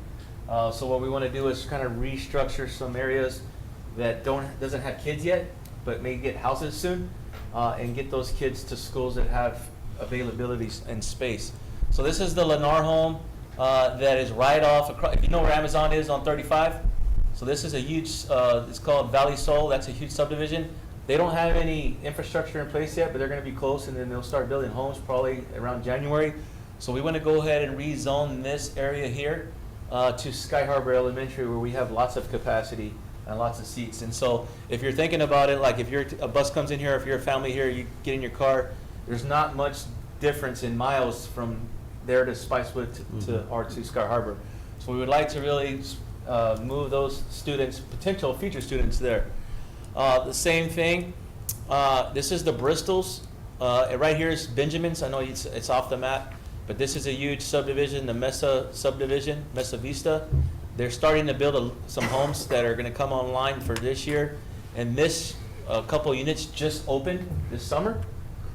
So what we want to do is kind of restructure some areas that doesn't have kids yet, but may get houses soon, and get those kids to schools that have availability and space. So this is the Lennar home that is right off across, if you know where Amazon is on 35. So this is a huge, it's called Valley Soul. That's a huge subdivision. They don't have any infrastructure in place yet, but they're going to be close, and then they'll start building homes probably around January. So we want to go ahead and rezone this area here to Sky Harbor Elementary, where we have lots of capacity and lots of seats. And so if you're thinking about it, like if a bus comes in here, if you're a family here, you get in your car, there's not much difference in miles from there to Spicewood or to Sky Harbor. So we would like to really move those students, potential future students there. The same thing, this is the Bristols. Right here is Benjamin's. I know it's off the map, but this is a huge subdivision, the Mesa subdivision, Mesa Vista. They're starting to build some homes that are going to come online for this year. And this couple units just opened this summer.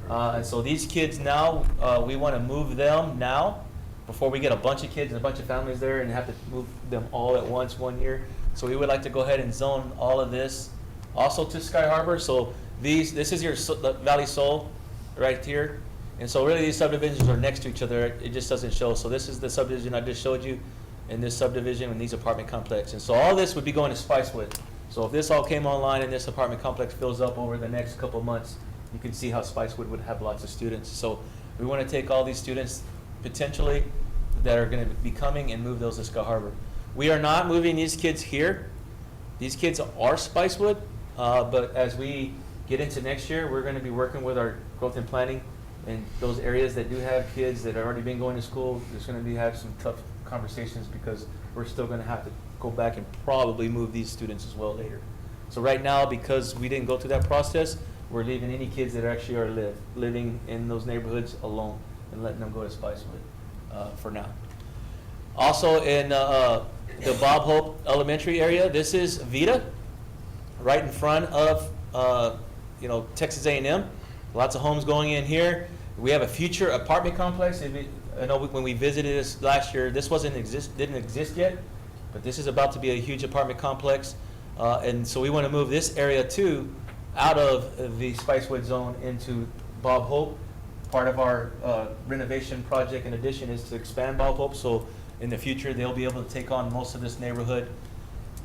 And so these kids now, we want to move them now before we get a bunch of kids and a bunch of families there and have to move them all at once 1 year. So we would like to go ahead and zone all of this also to Sky Harbor. So this is your Valley Sol right here. And so really these subdivisions are next to each other. It just doesn't show. So this is the subdivision I just showed you, and this subdivision and these apartment complex. And so all this would be going to Spicewood. So if this all came online and this apartment complex fills up over the next couple of months, you can see how Spicewood would have lots of students. So we want to take all these students potentially that are going to be coming and move those to Sky Harbor. We are not moving these kids here. These kids are Spicewood, but as we get into next year, we're going to be working with our growth and planning and those areas that do have kids that have already been going to school. There's going to have some tough conversations because we're still going to have to go back and probably move these students as well later. So right now, because we didn't go through that process, we're leaving any kids that actually are living in those neighborhoods alone and letting them go to Spicewood for now. Also in the Bob Hope Elementary area, this is Vita, right in front of Texas A&M. Lots of homes going in here. We have a future apartment complex. I know when we visited this last year, this didn't exist yet, but this is about to be a huge apartment complex. And so we want to move this area too out of the Spicewood zone into Bob Hope. Part of our renovation project in addition is to expand Bob Hope, so in the future they'll be able to take on most of this neighborhood.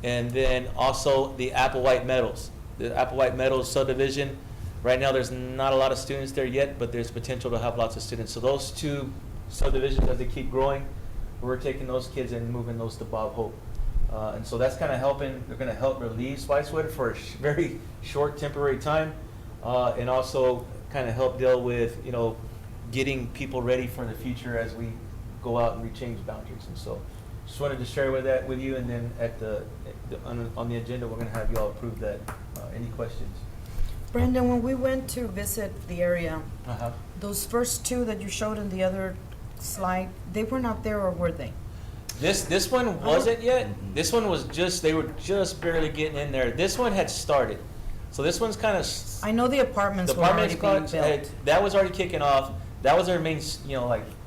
And then also the Applewhite Meadows. The Applewhite Meadows subdivision, right now there's not a lot of students there yet, but there's potential to have lots of students. So those two subdivisions, as they keep growing, we're taking those kids and moving those to Bob Hope. And so that's kind of helping. They're going to help relieve Spicewood for a very short temporary time, and also kind of help deal with getting people ready for the future as we go out and we change boundaries. And so just wanted to share that with you, and then on the agenda we're going to have you all approve that. Any questions? Brandon, when we went to visit the area, those first two that you showed in the other slide, they were not there, or were they? This one wasn't yet. This one was they were just barely getting in there. This one had started. So this one's kind of. I know the apartments were already being built. That was already kicking off. That was our main,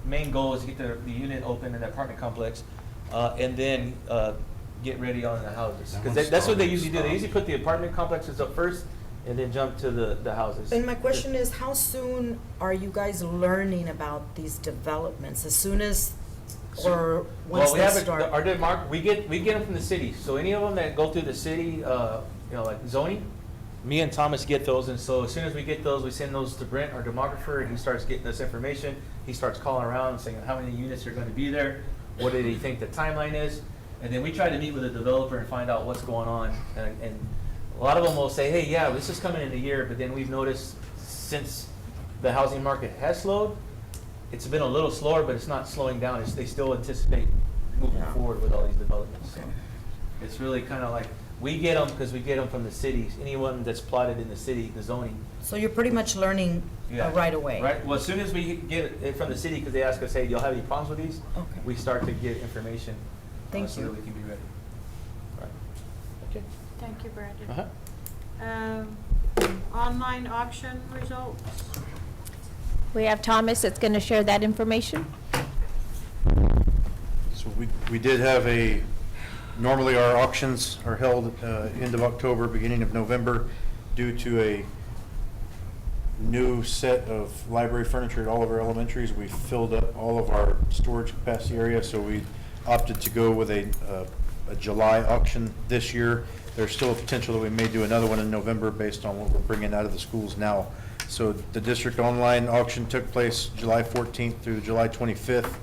main goal is to get the unit open in the apartment complex, and then get ready on the houses. Because that's what they usually do. They usually put the apartment complexes up first, and then jump to the houses. And my question is, how soon are you guys learning about these developments? As soon as, or once they start? We get them from the city. So any of them that go through the city, like zoning, me and Thomas get those. And so as soon as we get those, we send those to Brent, our demographer, and he starts getting us information. He starts calling around and saying how many units are going to be there, what do they think the timeline is, and then we try to meet with the developer and find out what's going on. And a lot of them will say, hey, yeah, this is coming in a year, but then we've noticed since the housing market has slowed, it's been a little slower, but it's not slowing down. They still anticipate moving forward with all these developments. So it's really kind of like, we get them because we get them from the cities. Anyone that's plotted in the city, the zoning. So you're pretty much learning right away. Right. Well, as soon as we get it from the city, because they ask us, hey, do y'all have any problems with these? Okay. We start to get information. Thank so you. that we can be ready. Right. Okay. Thank you, Brandon. Online auction results. We have Thomas that's going to share that information. So we did have normally our auctions are held end of October, beginning of November. Due to a new set of library furniture at all of our elementaries, we filled up all of our storage capacity area, so we opted to go with a July auction this year. There's still a potential that we may do another one in November based on what we're bringing out of the schools now. So the district online auction took place July 14th through July 25th.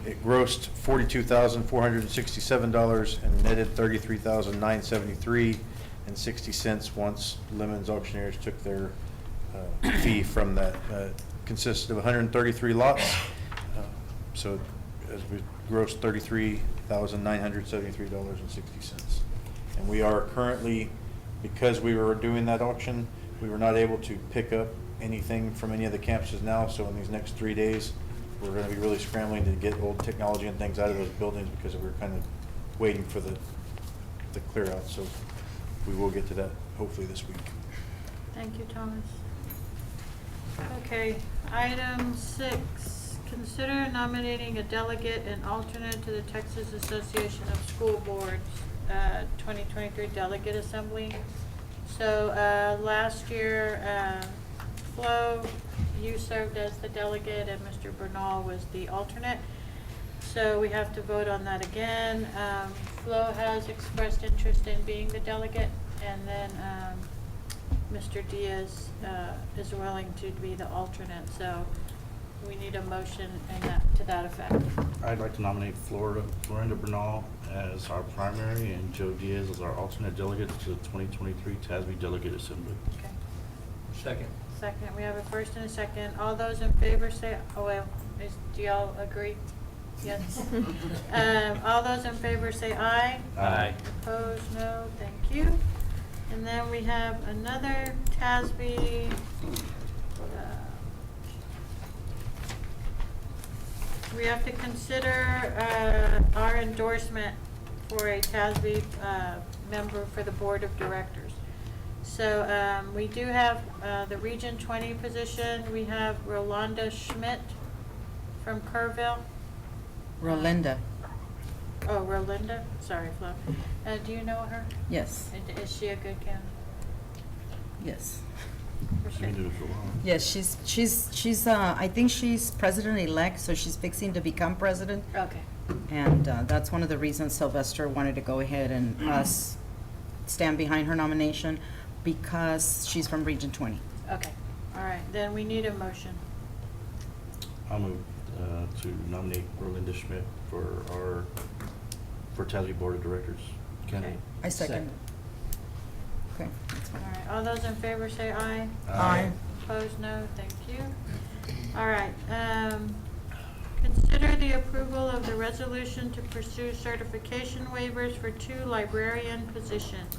It grossed $42,467 and netted $33,973.60 once Lemons Auctioneers took their fee from that. Consisted of 133 lots, so as we grossed $33,973.60. And we are currently, because we were doing that auction, we were not able to pick up anything from any of the campuses now. So in these next 3 days, we're going to be really scrambling to get old technology and things out of those buildings because we're kind of waiting for the clear out. So we will get to that hopefully this week. Thank you, Thomas. Okay, item 6, consider nominating a delegate and alternate to the Texas Association of School Boards 2023 Delegate Assembly. So last year, Flo, you served as the delegate and Mr. Bernal was the alternate. So we have to vote on that again. Flo has expressed interest in being the delegate, and then Mr. Diaz is willing to be the alternate. So we need a motion to that effect. I'd like to nominate Florinda Bernal as our primary and Joe Diaz as our alternate delegate to the 2023 TASB Delegate Assembly. Okay. Second. Second, we have a first and a second. All those in favor say, do y'all agree? Yes. All those in favor say aye. Aye. Opposed, no. Thank you. And then we have another TASB. We have to consider our endorsement for a TASB member for the Board of Directors. So we do have the Region 20 position. We have Rolanda Schmidt from Kerrville. Rolinda, Oh, Rolinda? Sorry, Flo. Do you know her? yes, And is she a good candidate? yes. For She sure. did it for a while. Yes, she's, I think she's president-elect, so she's fixing to become president. Okay. And that's one of the reasons Sylvester wanted to go ahead and us stand behind her nomination, because she's from Region 20. Okay. All right. Then we need a motion. I'll move to nominate Rolinda Schmidt for TASB Board of Directors candidate. I second. Okay, that's All fine. right. All those in favor say aye. Aye. Opposed, no. Thank you. All right. Consider the approval of the resolution to pursue certification waivers for 2 librarian positions.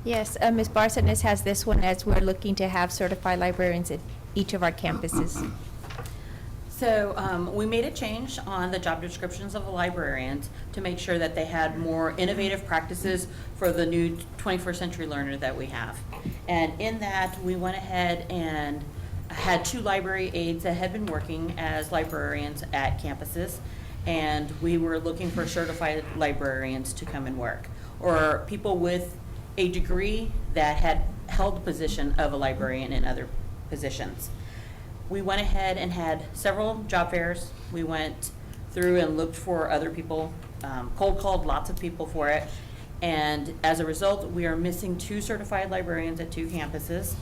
Yes, Ms. Barcenas has this one, as we're looking to have certified librarians at each of our campuses. So we made a change on the job descriptions of the librarians to make sure that they had more innovative practices for the new 21st century learner that we have. And in that, we went ahead and had 2 library aides that had been working as librarians at campuses, and we were looking for certified librarians to come and work, or people with a degree that had held the position of a librarian in other positions. We went ahead and had several job fairs. We went through and looked for other people, cold called lots of people for it. And as a result, we are missing 2 certified librarians at 2 campuses.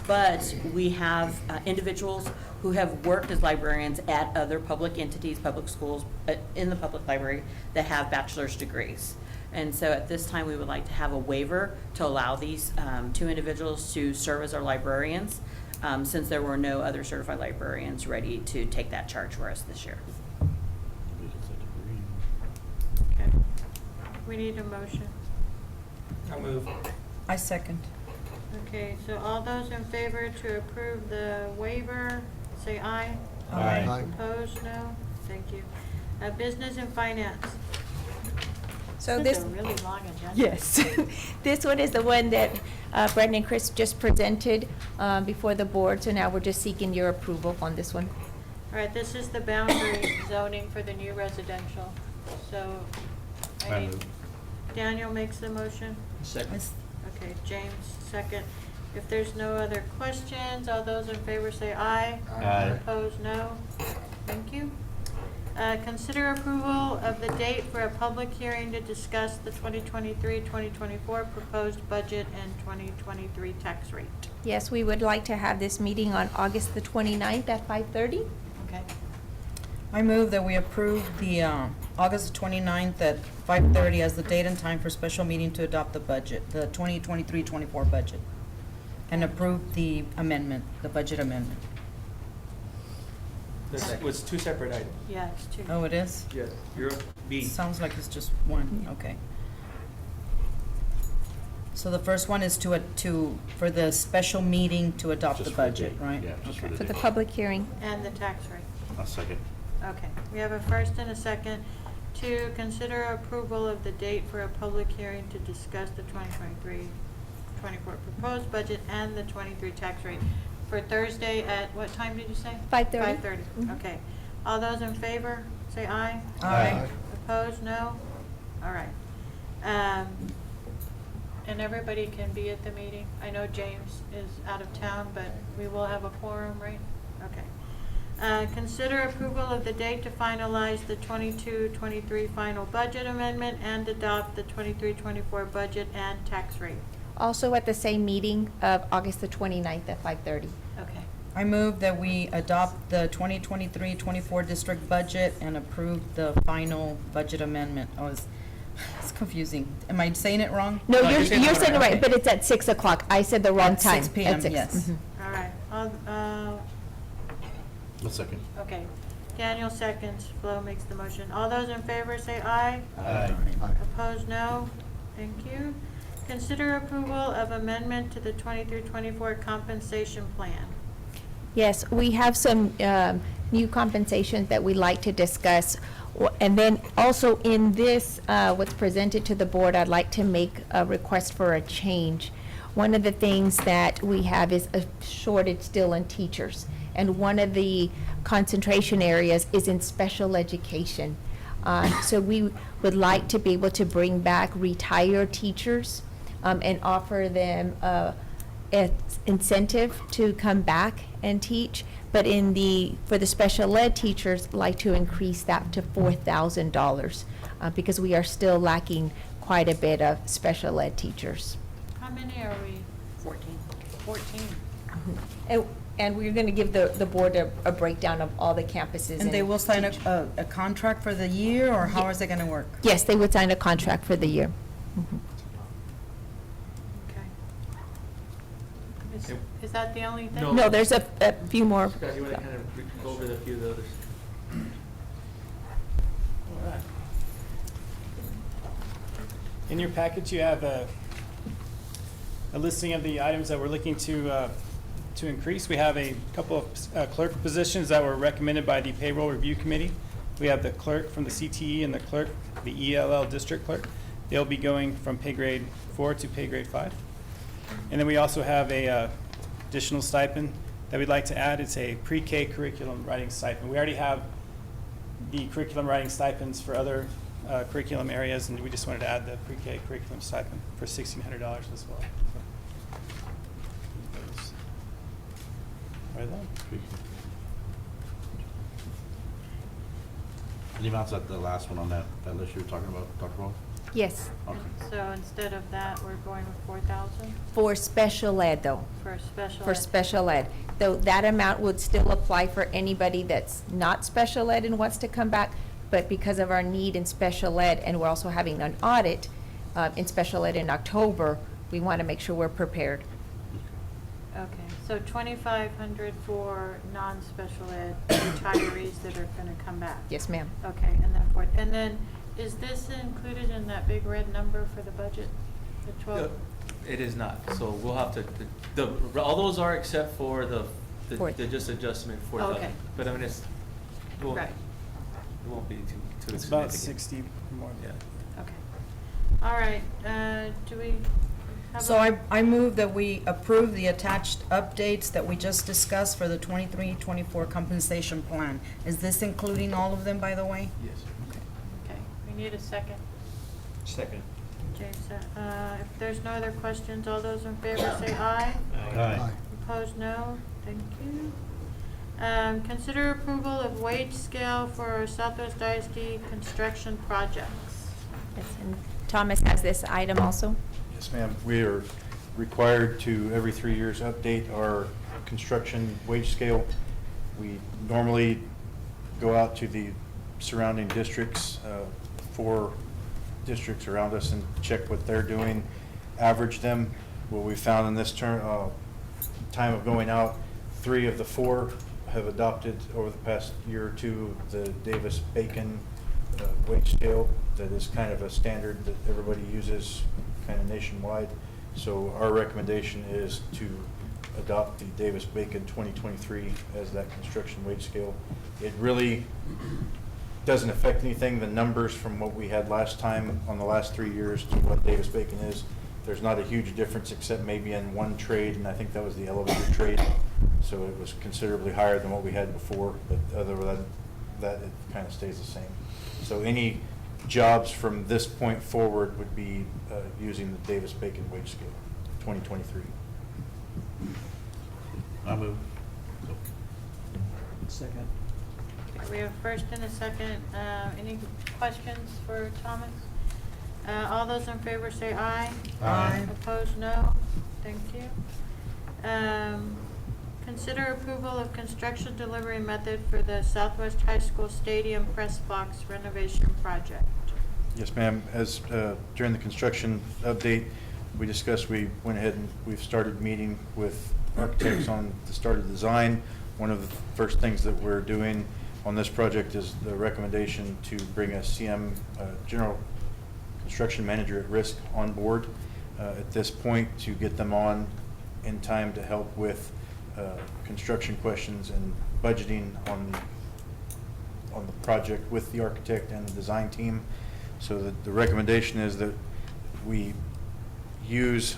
But we have individuals who have worked as librarians at other public entities, public schools, in the public library that have bachelor's degrees. And so at this time, we would like to have a waiver to allow these 2 individuals to serve as our librarians, since there were no other certified librarians ready to take that charge for us this year. Okay. We need a motion. I'll move. I second. Okay, so all those in favor to approve the waiver, say aye. Aye. Opposed, no? Thank you. Business and finance. So This this. is a really long agenda. Yes. This one is the one that Brandon and Chris just presented before the board, so now we're just seeking your approval on this one. All right, this is the boundary zoning for the new residential. So, I I need, move. Daniel makes the motion. Second. Okay, James, second. If there's no other questions, all those in favor say aye. Aye. Opposed, no. Thank you. Consider approval of the date for a public hearing to discuss the 2023-2024 proposed budget and 2023 tax rate. Yes, we would like to have this meeting on August the 29th at 5:30. Okay. I move that we approve the August 29th at 5:30 as the date and time for special meeting to adopt the budget, the 2023-24 budget, and approve the amendment, the budget amendment. This was 2 separate items. Yeah, it's 2. Oh, it is? Yes. You're B. Sounds like it's just one, okay. So the first one is for the special meeting to adopt the Just for the budget, date. right? Yeah, just for Okay. For the date. public hearing. And the tax rate. I'll second. Okay, we have a first and a second to consider approval of the date for a public hearing to discuss the 2023-24 proposed budget and the 23 tax rate for Thursday at, what time did you say? 5:30. 5:30, Mhm. okay. All those in favor, say aye. Aye. Opposed, no? All right. And everybody can be at the meeting. I know James is out of town, but we will have a quorum, right? Okay. Consider approval of the date to finalize the 22-23 final budget amendment and adopt the 23-24 budget and tax rate. Also at the same meeting of August the 29th at 5:30. Okay. I move that we adopt the 2023-24 district budget and approve the final budget amendment. Oh, it's confusing. Am I saying it wrong? No, No, you're you're saying you're it saying it right. right, but it's at 6 o'clock. I said the wrong At time. 6 p.m., At 6. yes. Mhm. All right. A second. Okay. Daniel seconds. Flo makes the motion. All those in favor say aye. Aye. Opposed, no. Thank you. Consider approval of amendment to the 23-24 compensation plan. Yes, we have some new compensations that we'd like to discuss. And then also in this, what's presented to the board, I'd like to make a request for a change. One of the things that we have is a shortage still in teachers. And one of the concentration areas is in special education. So we would like to be able to bring back retired teachers and offer them an incentive to come back and teach. But for the special ed teachers, like to increase that to $4,000 because we are still lacking quite a bit of special ed teachers. How many are we? 14. 14. And we're going to give the board a breakdown of all the campuses. And they will sign a contract for the year, or how is it going to work? Yes, they would sign a contract for the year. Okay. Is that the only thing? No, there's a few more. Guys, you want to kind of go over the few of the others? All right. In your package, you have a listing of the items that we're looking to increase. We have a couple of clerk positions that were recommended by the payroll review committee. We have the clerk from the CTE and the clerk, the ELL district clerk. They'll be going from pay grade 4 to pay grade 5. And then we also have a additional stipend that we'd like to add. It's a pre-K curriculum writing stipend. We already have the curriculum writing stipends for other curriculum areas, and we just wanted to add the pre-K curriculum stipend for $1,600 as well. Right there. The amount's at the last one on that list you were talking about, Dr. Ball? Yes, Okay. So instead of that, we're going with 4,000 for special ed though. for special For ed? special ed. Though that amount would still apply for anybody that's not special ed and wants to come back, but because of our need in special ed, and we're also having an audit in special ed in October, we want to make sure we're prepared. Okay, so 2,500 for non-special ed retirees that are going to come back? Yes, ma'am. Okay, and then is this included in that big red number for the budget, the 12? It is not, so we'll have to, all those are except for the Fourth. just adjustment for the, Okay. but I mean, it Right. won't be too It's about significant. 60 more. Yeah. Okay. All right, do we have So I move that we approve the attached updates that we just discussed for the 23-24 compensation plan. Is this including all of them, by the way? Yes. Okay, we need a second. Second. James, if there's no other questions, all those in favor say aye. Aye. Opposed, no. Thank you. Consider approval of wage scale for Southwest ISD construction projects. Yes, and Thomas has this item also. Yes, ma'am. We are required to, every 3 years, update our construction wage scale. We normally go out to the surrounding districts, 4 districts around us, and check what they're doing, average them. What we found in this time of going out, 3 of the 4 have adopted over the past year or two the Davis-Bacon wage scale that is kind of a standard that everybody uses kind of nationwide. So our recommendation is to adopt the Davis-Bacon 2023 as that construction wage scale. It really doesn't affect anything. The numbers from what we had last time on the last 3 years to what Davis-Bacon is, there's not a huge difference except maybe in one trade, and I think that was the elevator trade. So it was considerably higher than what we had before, but other than that, it kind of stays the same. So any jobs from this point forward would be using the Davis-Bacon wage scale, 2023. I move. Second. Okay, we have a first and a second. Any questions for Thomas? All those in favor say aye. Aye. Opposed, no. Thank you. Consider approval of construction delivery method for the Southwest High School Stadium press box renovation project. Yes, ma'am. As during the construction update, we discussed, we went ahead and we've started meeting with architects on the start of design. One of the first things that we're doing on this project is the recommendation to bring a CM, General Construction Manager at Risk, on board at this point to get them on in time to help with construction questions and budgeting on the project with the architect and the design team. So the recommendation is that we use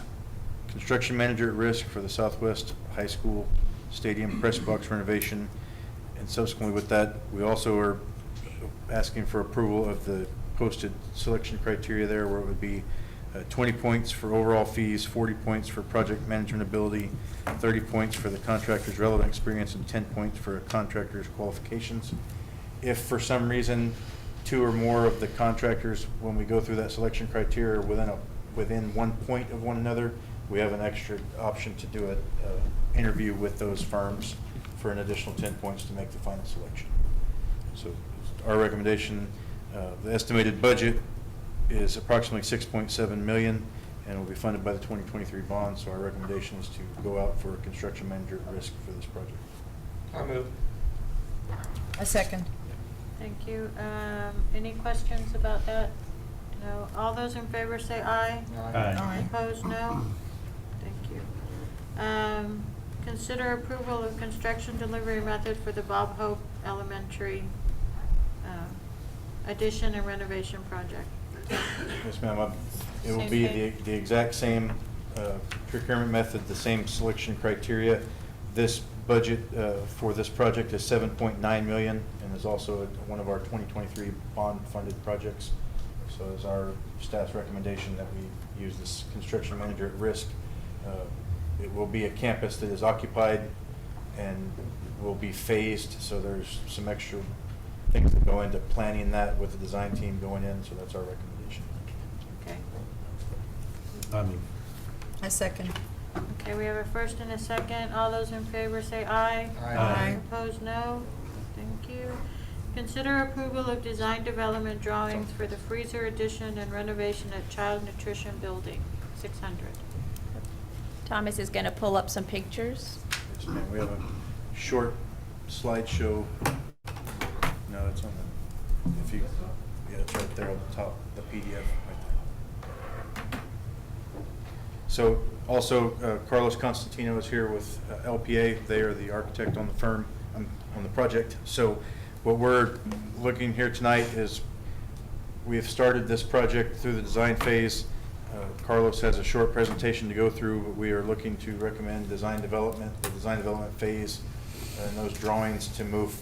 Construction Manager at Risk for the Southwest High School Stadium press box renovation, and subsequently with that, we also are asking for approval of the posted selection criteria there, where it would be 20 points for overall fees, 40 points for project management ability, 30 points for the contractor's relevant experience, and 10 points for a contractor's qualifications. If for some reason 2 or more of the contractors, when we go through that selection criteria, are within 1 point of one another, we have an extra option to do an interview with those firms for an additional 10 points to make the final selection. So our recommendation, the estimated budget is approximately $6.7 million and will be funded by the 2023 bond. So our recommendation is to go out for a construction manager at risk for this project. I move. A second. Thank you. Any questions about that? No. All those in favor say aye. Aye. Opposed, no. Thank you. Consider approval of construction delivery method for the Bob Hope Elementary addition and renovation project. Yes, ma'am. It will Same be thing? the exact same procurement method, the same selection criteria. This budget for this project is $7.9 million and is also one of our 2023 bond-funded projects. So it's our staff's recommendation that we use this construction manager at risk. It will be a campus that is occupied and will be phased, so there's some extra things that go into planning that with the design team going in, so that's our recommendation. Okay. I move. A second. Okay, we have a first and a second. All those in favor say aye. Aye. Opposed, no. Thank you. Consider approval of design development drawings for the freezer addition and renovation at Child Nutrition Building, 600. Thomas is going to pull up some pictures. Yes, ma'am. We have a short slideshow. No, it's on the, if you, yeah, it's right there on the top, the PDF right there. So also, Carlos Constantino is here with LPA. They are the architect on the firm, on the project. So what we're looking here tonight is we have started this project through the design phase. Carlos has a short presentation to go through, but we are looking to recommend design development, the design development phase, and those drawings to move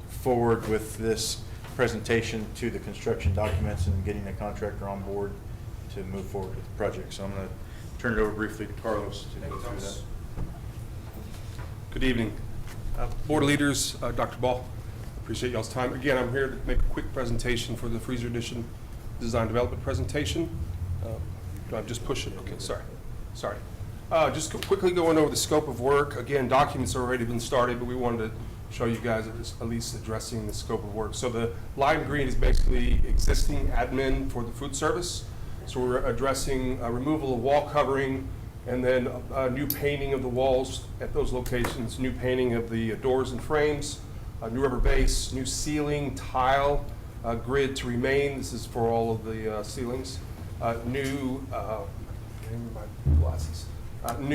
forward with this presentation to the construction documents and getting a contractor on board to move forward with the project. So I'm going to turn it over briefly to Carlos to go through that. Good evening. Board leaders, Dr. Ball, appreciate y'all's time. Again, I'm here to make a quick presentation for the freezer addition design development presentation. Do I just push it? Okay, sorry. Just quickly going over the scope of work. Again, documents have already been started, but we wanted to show you guys at least addressing the scope of work. So the lime green is basically existing admin for the food service. So we're addressing removal of wall covering and then new painting of the walls at those locations, new painting of the doors and frames, new rubber base, new ceiling, tile, grid to remain. This is for all of the ceilings. New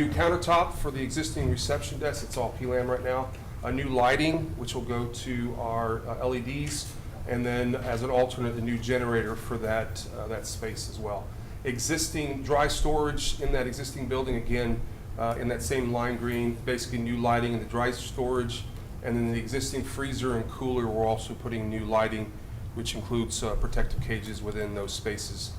countertop for the existing reception desk. It's all PLAM right now. New lighting, which will go to our LEDs, and then as an alternate, a new generator for that space as well. Existing dry storage in that existing building, again, in that same lime green, basically new lighting in the dry storage And then the existing freezer and cooler, we're also putting new lighting, which includes protective cages within those spaces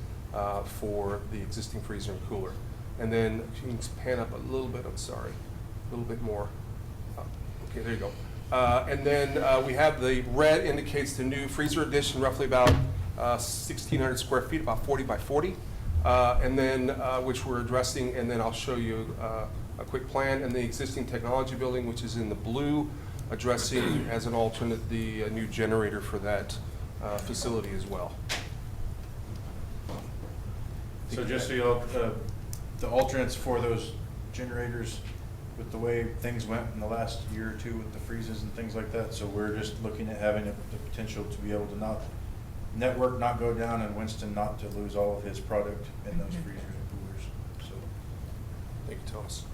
for the existing freezer and cooler. And then, if you can pan up a little bit, I'm sorry, a little bit more. Okay, there you go. And then we have the red indicates the new freezer addition, roughly about 1,600 square feet, about 40 by 40. And then, which we're addressing, and then I'll show you a quick plan. And the existing technology building, which is in the blue, addressing as an alternate the new generator for that facility as well. So just so you know, the alternates for those generators, with the way things went in the last year or two with the freezes and things like that, so we're just looking at having the potential to be able to network not go down, and Winston not to lose all of his product in those freezers and coolers. So, thank you, Thomas.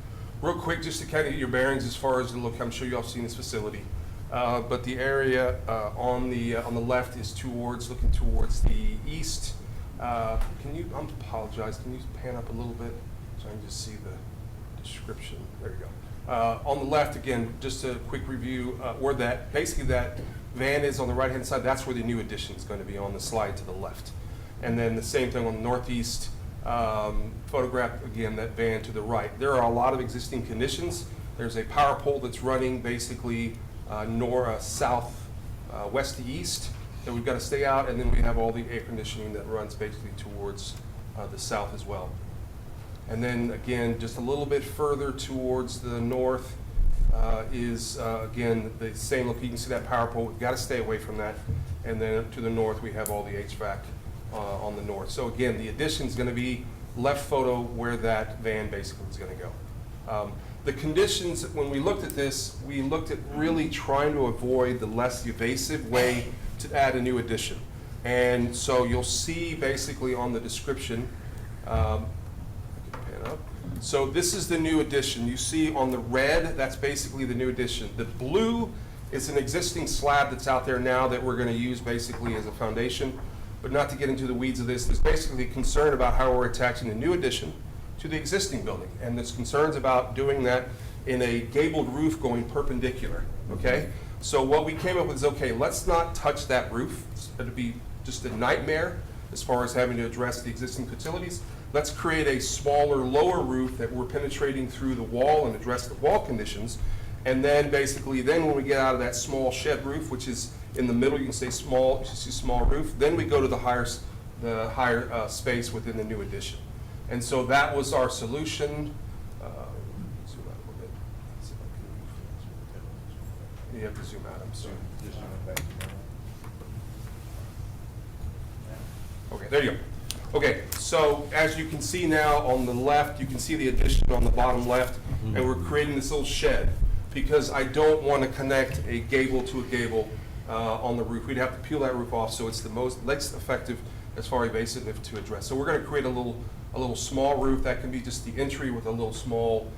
Real quick, just to kind of get your bearings as far as the look, I'm sure you all have seen this facility, but the area on the left is looking towards the east. Can you? I apologize. Can you pan up a little bit so I can just see the description? There you go. On the left, again, just a quick review, where that basically that van is on the right-hand side. That's where the new addition is going to be, on the slide to the left. And then the same thing on the northeast photograph, again, that van to the right. There are a lot of existing conditions. There's a power pole that's running basically south, west to east that we've got to stay out, and then we have all the air conditioning that runs basically towards the south as well. And then again, just a little bit further towards the north is again the same look. You can see that power pole. We've got to stay away from that. And then to the north, we have all the HVAC on the north. So again, the addition is going to be left photo where that van basically is going to go. The conditions, when we looked at this, we looked at really trying to avoid the less evasive way to add a new addition. And so you'll see basically on the description, so this is the new addition. You see on the red, that's basically the new addition. The blue is an existing slab that's out there now that we're going to use basically as a foundation. But not to get into the weeds of this, there's basically concern about how we're attaching the new addition to the existing building. And there's concerns about doing that in a gabled roof going perpendicular, okay? So what we came up with is, okay, let's not touch that roof. It'd be just a nightmare as far as having to address the existing facilities. Let's create a smaller, lower roof that we're penetrating through the wall and address the wall conditions. And then basically, then when we get out of that small shed roof, which is in the middle, you can say small, you see small roof, then we go to the higher space within the new addition. And so that was our solution. Zoom out a little bit. See if I can. You have to zoom out, I'm sorry. Okay, there you go. Okay, so as you can see now on the left, you can see the addition on the bottom left, and we're creating this little shed because I don't want to connect a gable to a gable on the roof. We'd have to peel that roof off, so it's the least effective as far evasive to address. So we're going to create a little small roof that can be just the entry with a little small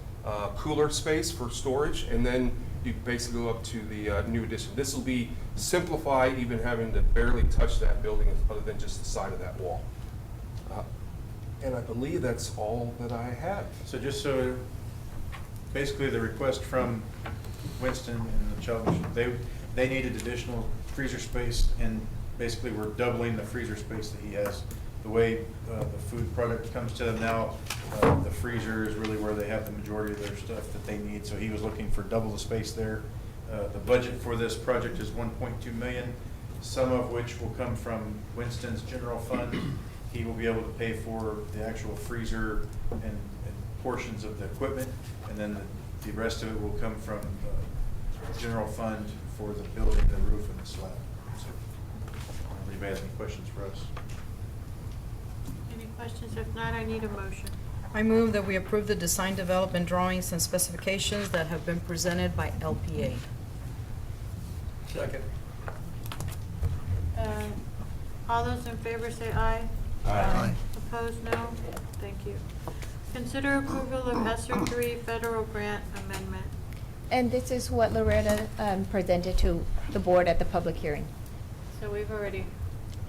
cooler space for storage, and then you basically go up to the new addition. This will be simplify even having to barely touch that building other than just the side of that wall. And I believe that's all that I have. So just so, basically the request from Winston and the Challenge, they needed additional freezer space, and basically we're doubling the freezer space that he has. The way the food product comes to them now, the freezer is really where they have the majority of their stuff that they need, so he was looking for double the space there. The budget for this project is $1.2 million, some of which will come from Winston's general fund. He will be able to pay for the actual freezer and portions of the equipment, and then the rest of it will come from the general fund for the building, the roof, and the slab. So, if anybody has any questions for us? Any questions? If not, I need a motion. I move that we approve the design development drawings and specifications that have been presented by LPA. Second. All those in favor say aye. Aye. Opposed, no? Thank you. Consider approval of ESSER 3 federal grant amendment. And this is what Loretta presented to the board at the public hearing. So we've already,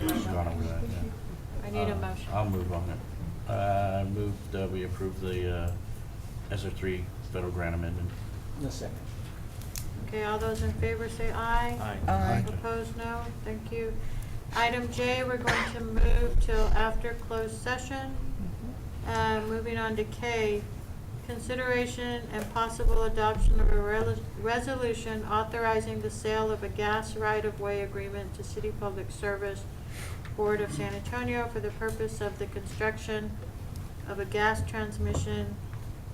She's gone over that, yeah. I need a motion. I'll move on it. I move that we approve the ESSER 3 federal grant amendment. The second. Okay, all those in favor say aye. Aye. Aye. Opposed, no. Thank you. Item J, we're going to move till after closed session. Moving on to K, consideration and possible adoption of a resolution authorizing the sale of a gas right-of-way agreement to City Public Service Board of San Antonio for the purpose of the construction of a gas transmission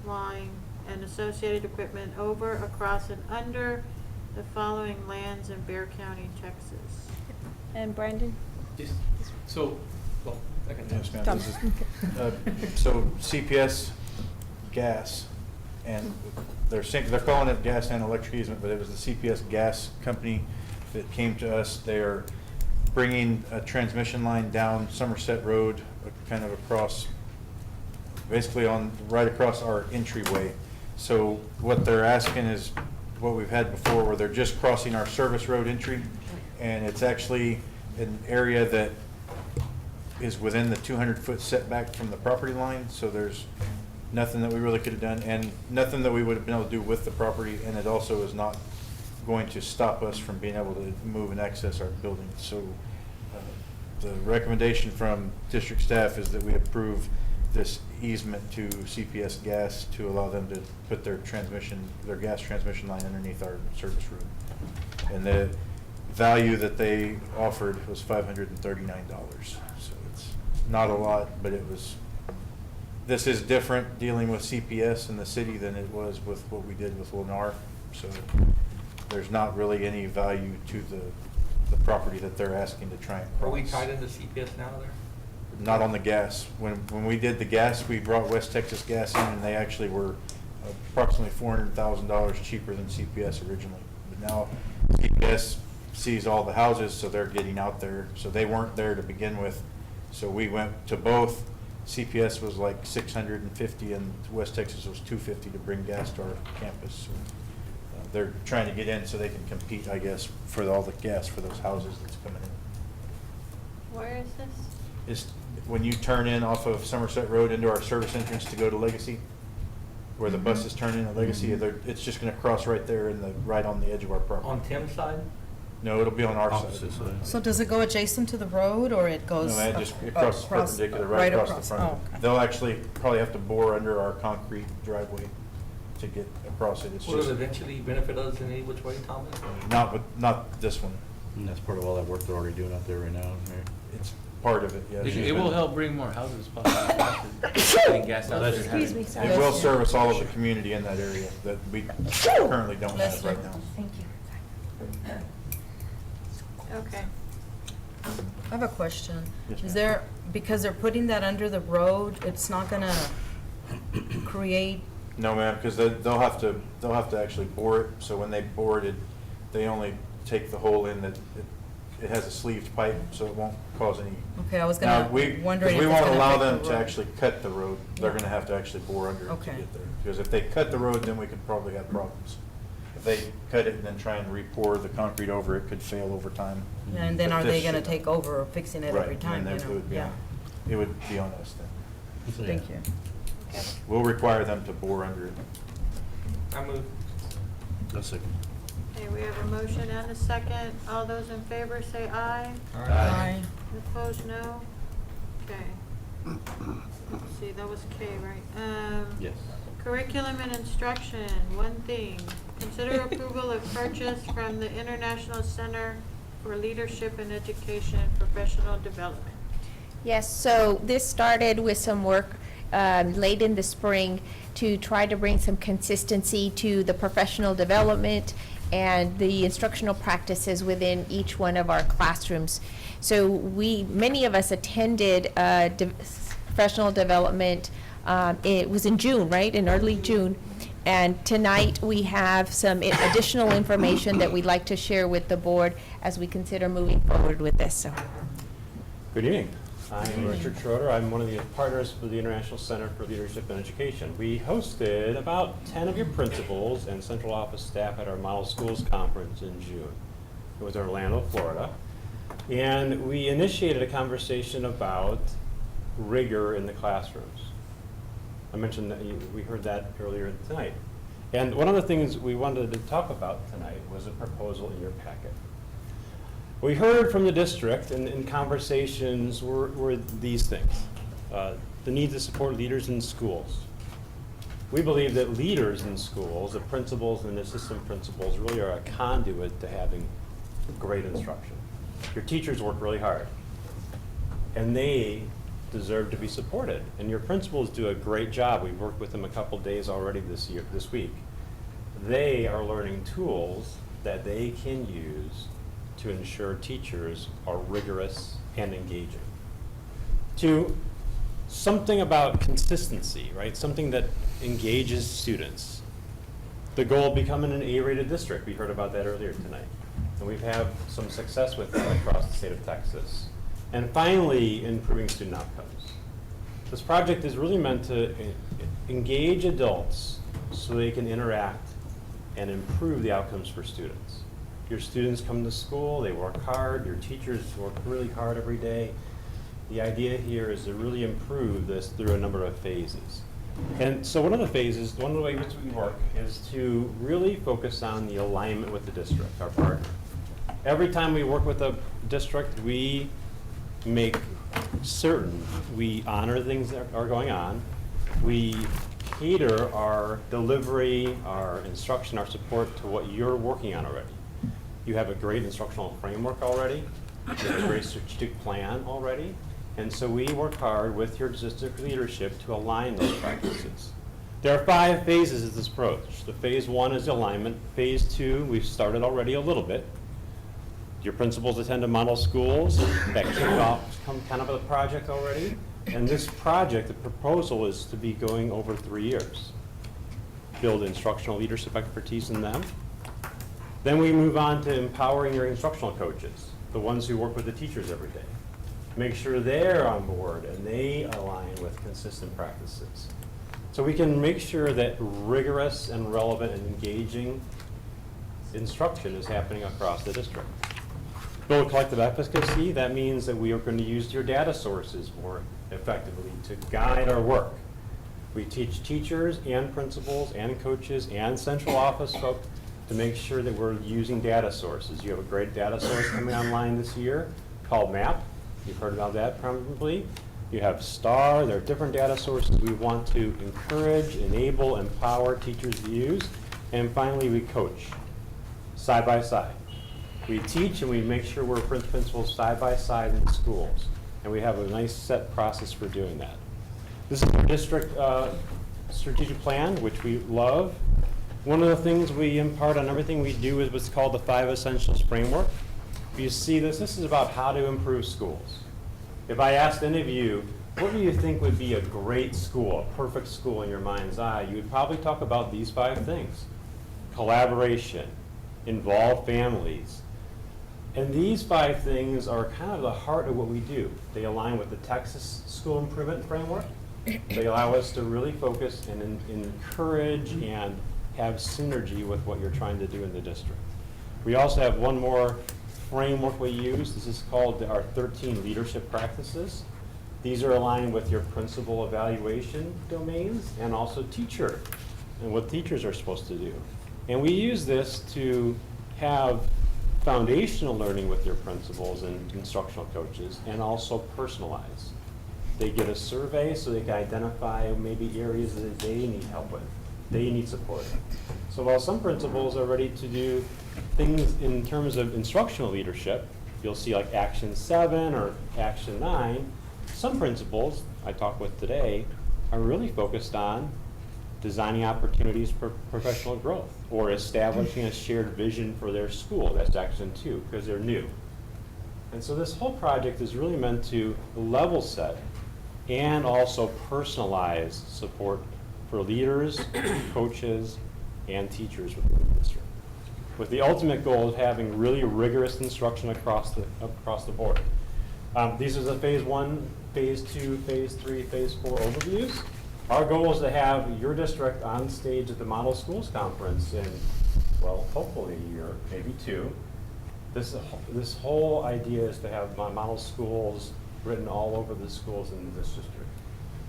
line and associated equipment over, across, and under the following lands in Bexar County, Texas. And Brandon? Yes. So, well, I can. Yes, ma'am. Tom. This is, so CPS gas, and they're calling it gas and electric easement, but it was the CPS gas company that came to us. They are bringing a transmission line down Somerset Road, kind of across, basically right across our entryway. So what they're asking is what we've had before, where they're just crossing our service road entry, and it's actually an area that is within the 200-foot setback from the property line, so there's nothing that we really could have done, and nothing that we would have been able to do with the property, and it also is not going to stop us from being able to move and access our building. So the recommendation from district staff is that we approve this easement to CPS Gas to allow them to put their gas transmission line underneath our service road. And the value that they offered was $539. So it's not a lot, but this is different dealing with CPS in the city than it was with what we did with Lennar. So there's not really any value to the property that they're asking to try and cross. Are we tied into CPS now there? Not on the gas. When we did the gas, we brought West Texas Gas in, and they actually were approximately $400,000 cheaper than CPS originally. But now CPS sees all the houses, so they're getting out there. So they weren't there to begin with. So we went to both. CPS was like $650, and West Texas was $250 to bring gas to our campus. So, they're trying to get in so they can compete, I guess, for all the gas for those houses that's coming in. Where is this? Is when you turn in off of Somerset Road into our service entrance to go to Legacy, where the buses turn in at Legacy, it's just going to cross right there right on the edge of our property. On Tim's side? No, it'll be on our Opposite side. side. So does it go adjacent to the road, or it goes? No, it crosses perpendicular right across the front. Oh, okay. They'll actually probably have to bore under our concrete driveway to get across it. It's Will it just eventually benefit us in any which way, Thomas? not this one. And that's part of all that work they're already doing out there right now, right? It's part of it, yes. It will help bring more houses possibly faster, getting gas out there. Excuse me, sorry. It will service all of the community in that area that we currently don't have right now. Thank you. Okay. I have a question. Yes, Is ma'am. there, because they're putting that under the road, it's not gonna create, No, ma'am, because they'll have to actually bore it, so when they bore it, they only take the hole in that, it has a sleeved pipe, so it won't cause any. okay, I was Now, wondering if we it's won't gonna allow affect them the to road. actually cut the road, they're Yeah. gonna have to actually bore under it to Okay. get there. Because if they cut the road, then we could probably have problems. If they cut it and then try and re-pour the concrete over, it could fail over time. Yeah, and then But are they this gonna should- take over fixing it every Right, time, and then you it know? would be Yeah. on- It would be on us then. Thank you. We'll require them to bore under it. I move. That's second. Okay, we have a motion and a second. All those in favor say aye. Aye. Opposed, no? Okay. Let's see, that was K, right? Yes. Curriculum and instruction, one thing. Consider approval of purchase from the International Center for Leadership and Education Professional Development. Yes, so this started with some work late in the spring to try to bring some consistency to the professional development and the instructional practices within each one of our classrooms. So many of us attended professional development, it was in June, right, in early June. And tonight, we have some additional information that we'd like to share with the board as we consider moving forward with this, so. Good evening. I'm Richard Schroeder. I'm one of the partners for the International Center for Leadership and Education. We hosted about 10 of your principals and central office staff at our Model Schools Conference in June. It was in Orlando, Florida. And we initiated a conversation about rigor in the classrooms. I mentioned that we heard that earlier tonight. And one of the things we wanted to talk about tonight was a proposal in your packet. We heard from the district in conversations were these things. The need to support leaders in schools. We believe that leaders in schools, the principals and assistant principals, really are a conduit to having great instruction. Your teachers work really hard, and they deserve to be supported. And your principals do a great job. We've worked with them a couple days already this week. They are learning tools that they can use to ensure teachers are rigorous and engaging. To something about consistency, right? Something that engages students. The goal of becoming an A-rated district, we heard about that earlier tonight. And we've had some success with that across the state of Texas. And finally, improving student outcomes. This project is really meant to engage adults so they can interact and improve the outcomes for students. Your students come to school, they work hard, your teachers work really hard every day. The idea here is to really improve this through a number of phases. And so one of the phases, one of the ways we work is to really focus on the alignment with the district, our partner. Every time we work with a district, we make certain we honor things that are going on. We cater our delivery, our instruction, our support to what you're working on already. You have a great instructional framework already. You have a great strategic plan already. And so we work hard with your district leadership to align those practices. There are 5 phases of this approach. The phase 1 is alignment. Phase 2, we've started already a little bit. Your principals attend to model schools. That kicked off kind of a project already. And this project, the proposal is to be going over 3 years. Build instructional leadership expertise in them. Then we move on to empowering your instructional coaches, the ones who work with the teachers every day. Make sure they're on board and they align with consistent practices. So we can make sure that rigorous and relevant and engaging instruction is happening across the district. Build collective efficacy, that means that we are going to use your data sources more effectively to guide our work. We teach teachers and principals and coaches and central office folks to make sure that we're using data sources. You have a great data source coming online this year called MAP. You've heard about that probably. You have STAR. There are different data sources we want to encourage, enable, empower teachers to use. And finally, we coach side by side. We teach and we make sure we're principals side by side in schools. And we have a nice set process for doing that. This is our district strategic plan, which we love. One of the things we impart on everything we do is what's called the 5 Essentials Framework. If you see this is about how to improve schools. If I asked any of you, what do you think would be a great school, a perfect school in your mind's eye, you would probably talk about these 5 things. Collaboration, involve families. And these 5 things are kind of the heart of what we do. They align with the Texas School Improvement Framework. They allow us to really focus and encourage and have synergy with what you're trying to do in the district. We also have one more framework we use. This is called our 13 leadership practices. These are aligned with your principal evaluation domains and also teacher and what teachers are supposed to do. And we use this to have foundational learning with your principals and instructional coaches and also personalize. They get a survey so they can identify maybe areas that they need help with. They need support. So while some principals are ready to do things in terms of instructional leadership, you'll see like Action 7 or Action 9, some principals I talked with today are really focused on designing opportunities for professional growth or establishing a shared vision for their school. That's Action 2 because they're new. And so this whole project is really meant to level set and also personalize support for leaders, coaches, and teachers within the district, with the ultimate goal of having really rigorous instruction across the board. These are the phase 1, phase 2, phase 3, phase 4 overviews. Our goal is to have your district on stage at the Model Schools Conference in, well, hopefully a year, maybe 2. This whole idea is to have model schools written all over the schools in this district.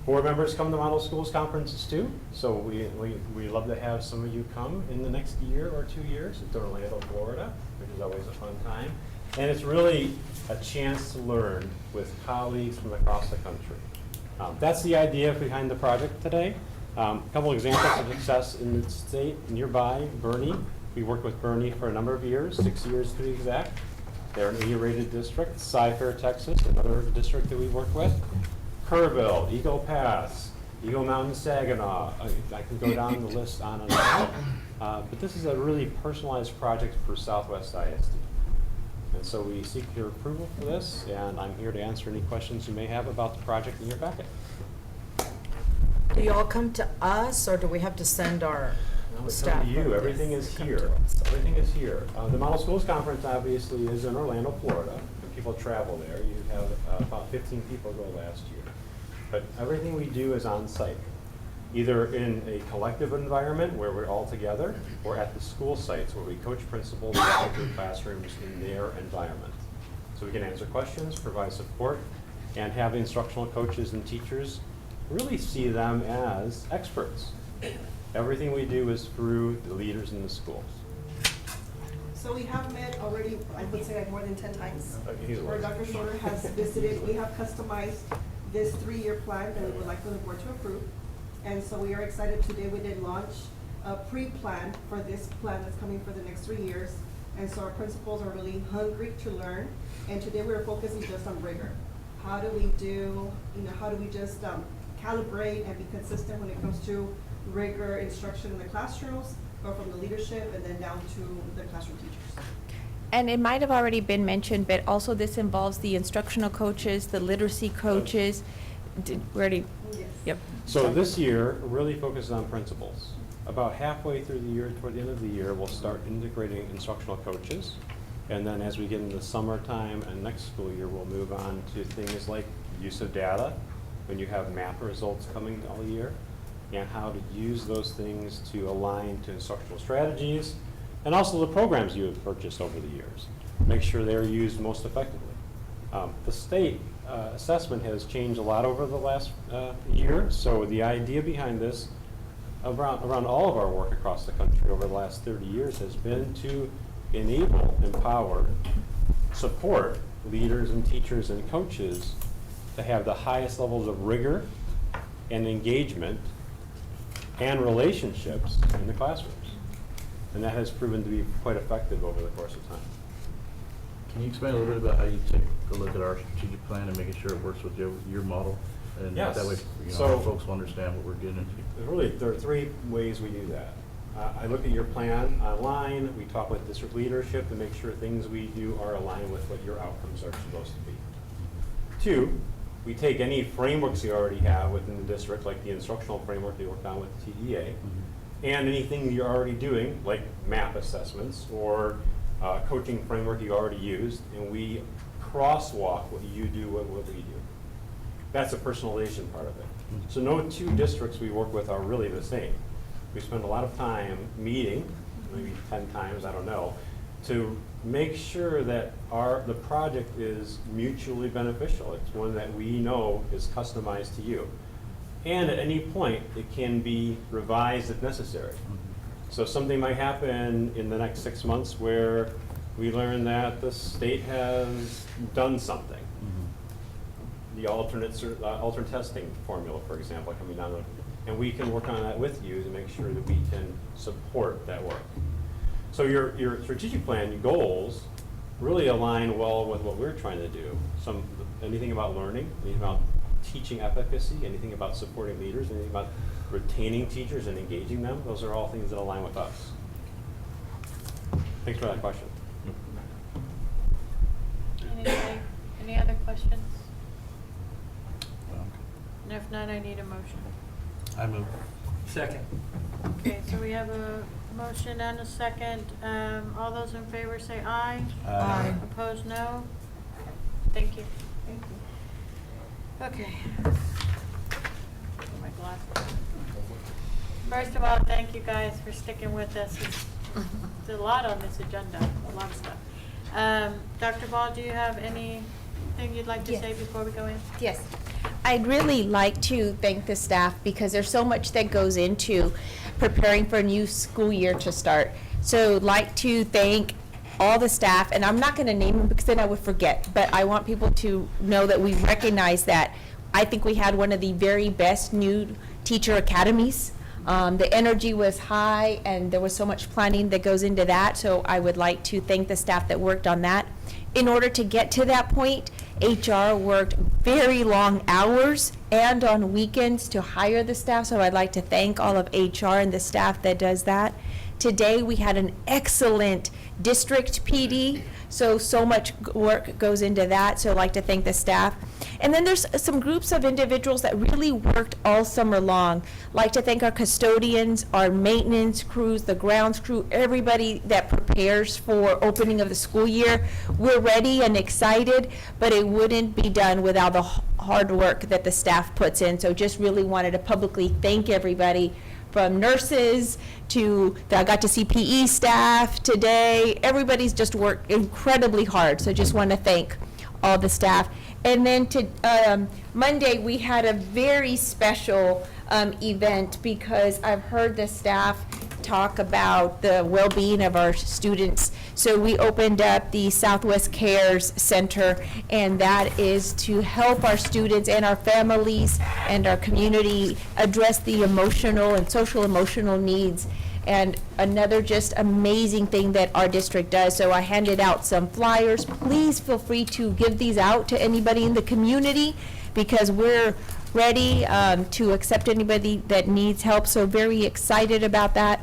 Board members come to Model Schools conferences too, so we love to have some of you come in the next year or 2 years to Orlando, Florida, which is always a fun time. And it's really a chance to learn with colleagues from across the country. That's the idea behind the project today. A couple examples of success in the state nearby, Bernie. We worked with Bernie for a number of years, 6 years to be exact. They're an A-rated district. Cy-Fair, Texas, another district that we work with. Kerrville, Eagle Pass, Eagle Mountain, Saginaw. I can go down the list on and on. But this is a really personalized project for Southwest ISD. And so we seek your approval for this, and I'm here to answer any questions you may have about the project in your packet. Do you all come to us, or do we have to send our No, it's staff? up to you. or- Everything is here. Everything is here. The Model Schools Conference obviously is in Orlando, Florida. And people travel there. You have about 15 people go last year. But everything we do is on site, either in a collective environment where we're all together, or at the school sites where we coach principals and walk through classrooms in their environment. So we can answer questions, provide support, and have instructional coaches and teachers really see them as experts. Everything we do is through the leaders in the schools. So we have met already, I would say like more than 10 times. Either Where way. Dr. Schroeder has visited, we have customized this 3-year plan that we would like for the board to approve. And so we are excited today, we did launch a pre-plan for this plan that's coming for the next 3 years. And so our principals are really hungry to learn. And today we're focusing just on rigor. How do we do, how do we just calibrate and be consistent when it comes to rigor instruction in the classrooms, or from the leadership and then down to the classroom teachers. And it might have already been mentioned, but also this involves the instructional coaches, the literacy coaches. We already, Yes. yep. So this year, really focused on principals. About halfway through the year, toward the end of the year, we'll start integrating instructional coaches. And then as we get into summertime and next school year, we'll move on to things like use of data, when you have math results coming all year, and how to use those things to align to instructional strategies, and also the programs you have purchased over the years. Make sure they're used most effectively. The state assessment has changed a lot over the last year, so the idea behind this, around all of our work across the country over the last 30 years, has been to enable, empower, support leaders and teachers and coaches to have the highest levels of rigor and engagement and relationships in the classrooms. And that has proven to be quite effective over the course of time. Can you explain a little bit about how you take a look at our strategic plan and making sure it works with your model? And Yes. that way, So- our folks will understand what we're getting into. There are 3 ways we do that. I look at your plan online, we talk with district leadership to make sure things we do are aligned with what your outcomes are supposed to be. 2, we take any frameworks you already have within the district, like the instructional framework you worked on with the TEA, and anything you're already doing, like map assessments or coaching framework you already used, and we crosswalk what you do with what we do. That's the personalization part of it. So no 2 districts we work with are really the same. We spend a lot of time meeting, maybe 10 times, I don't know, to make sure that the project is mutually beneficial. It's one that we know is customized to you. And at any point, it can be revised if necessary. So something might happen in the next 6 months where we learn that the state has done something. The alternate testing formula, for example, coming down, and we can work on that with you to make sure that we can support that work. So your strategic plan, your goals, really align well with what we're trying to do. Anything about learning, anything about teaching efficacy, anything about supporting leaders, anything about retaining teachers and engaging them, those are all things that align with us. Thanks for that question. Any other questions? And if not, I need a motion. I move. Second. Okay, so we have a motion and a second. All those in favor say aye. Aye. Opposed, no? Thank you. Thank you. Okay. My glasses. First of all, thank you guys for sticking with us. It's a lot on this agenda, a lot of stuff. Dr. Ball, do you have anything you'd like to Yes. say before we go in? Yes. I'd really like to thank the staff because there's so much that goes into preparing for a new school year to start. So like to thank all the staff, and I'm not going to name them because then I would forget, but I want people to know that we recognize that. I think we had one of the very best new teacher academies. The energy was high and there was so much planning that goes into that, so I would like to thank the staff that worked on that. In order to get to that point, HR worked very long hours and on weekends to hire the staff, so I'd like to thank all of HR and the staff that does that. Today, we had an excellent district PD, so much work goes into that, so I'd like to thank the staff. And then there's some groups of individuals that really worked all summer long. Like to thank our custodians, our maintenance crews, the grounds crew, everybody that prepares for opening of the school year. We're ready and excited, but it wouldn't be done without the hard work that the staff puts in. So just really wanted to publicly thank everybody, from nurses to, I got to see PE staff today. Everybody's just worked incredibly hard, so just want to thank all the staff. And then to Monday, we had a very special event because I've heard the staff talk about the well-being of our students. So we opened up the Southwest Cares Center, and that is to help our students and our families and our community address the emotional and social emotional needs. And another just amazing thing that our district does. So I handed out some flyers. Please feel free to give these out to anybody in the community because we're ready to accept anybody that needs help. So very excited about that.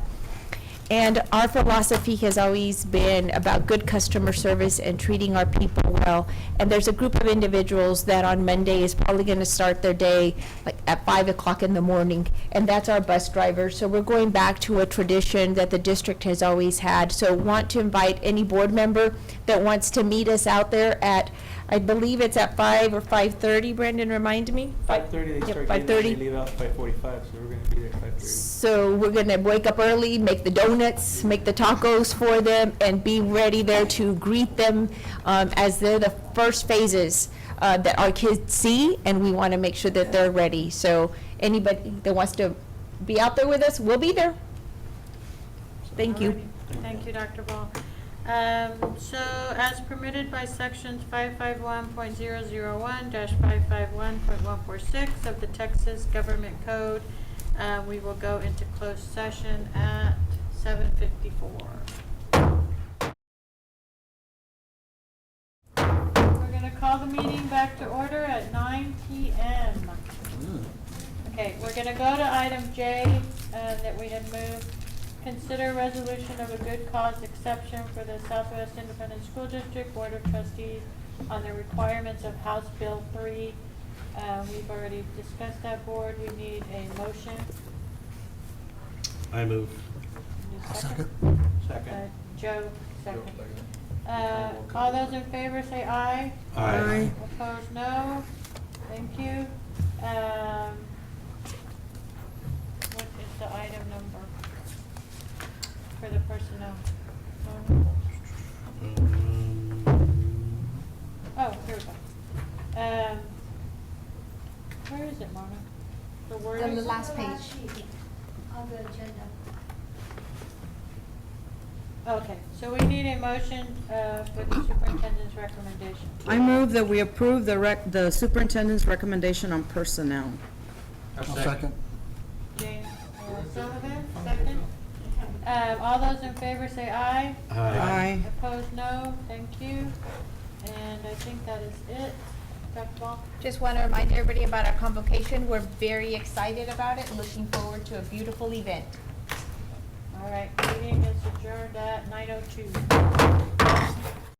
And our philosophy has always been about good customer service and treating our people well. And there's a group of individuals that on Monday is probably going to start their day like at 5 o'clock in the morning, and that's our bus drivers. So we're going back to a tradition that the district has always had. So want to invite any board member that wants to meet us out there at, I believe it's at 5 or 5:30, Brandon, remind me? 5:30, they Yep, start 5:30. getting, they leave out 5:45, so we're gonna be there at 5:30. So we're gonna wake up early, make the donuts, make the tacos for them, and be ready there to greet them as they're the first phases that our kids see, and we want to make sure that they're ready. So anybody that wants to be out there with us, we'll be there. Thank you. Alrighty. Thank you, Dr. Ball. So as permitted by sections 551.001-551.146 of the Texas Government Code, we will go into closed session at 7:54. We're going to call the meeting back to order at 9 p.m. Okay, we're going to go to item J that we had moved. Consider resolution of a good cause exception for the Southwest Independent School District Board of Trustees on the requirements of House Bill 3. We've already discussed that, board. We need a motion. I move. Need a second? Second. Joe, second. All those in favor say aye. Aye. Opposed, no. Thank you. What is the item number for the personnel? Oh, here we go. Where is it, Mona? The word? On the last page of the agenda. Okay, so we need a motion for the superintendent's recommendation. I move that we approve the superintendent's recommendation on personnel. I'll second. James Sullivan, second. All those in favor say aye. Aye. Opposed, no. Thank you. And I think that is it. Dr. Ball? Just want to remind everybody about our convocation. We're very excited about it, looking forward to a beautiful event. All right, meeting is adjourned at 9:02.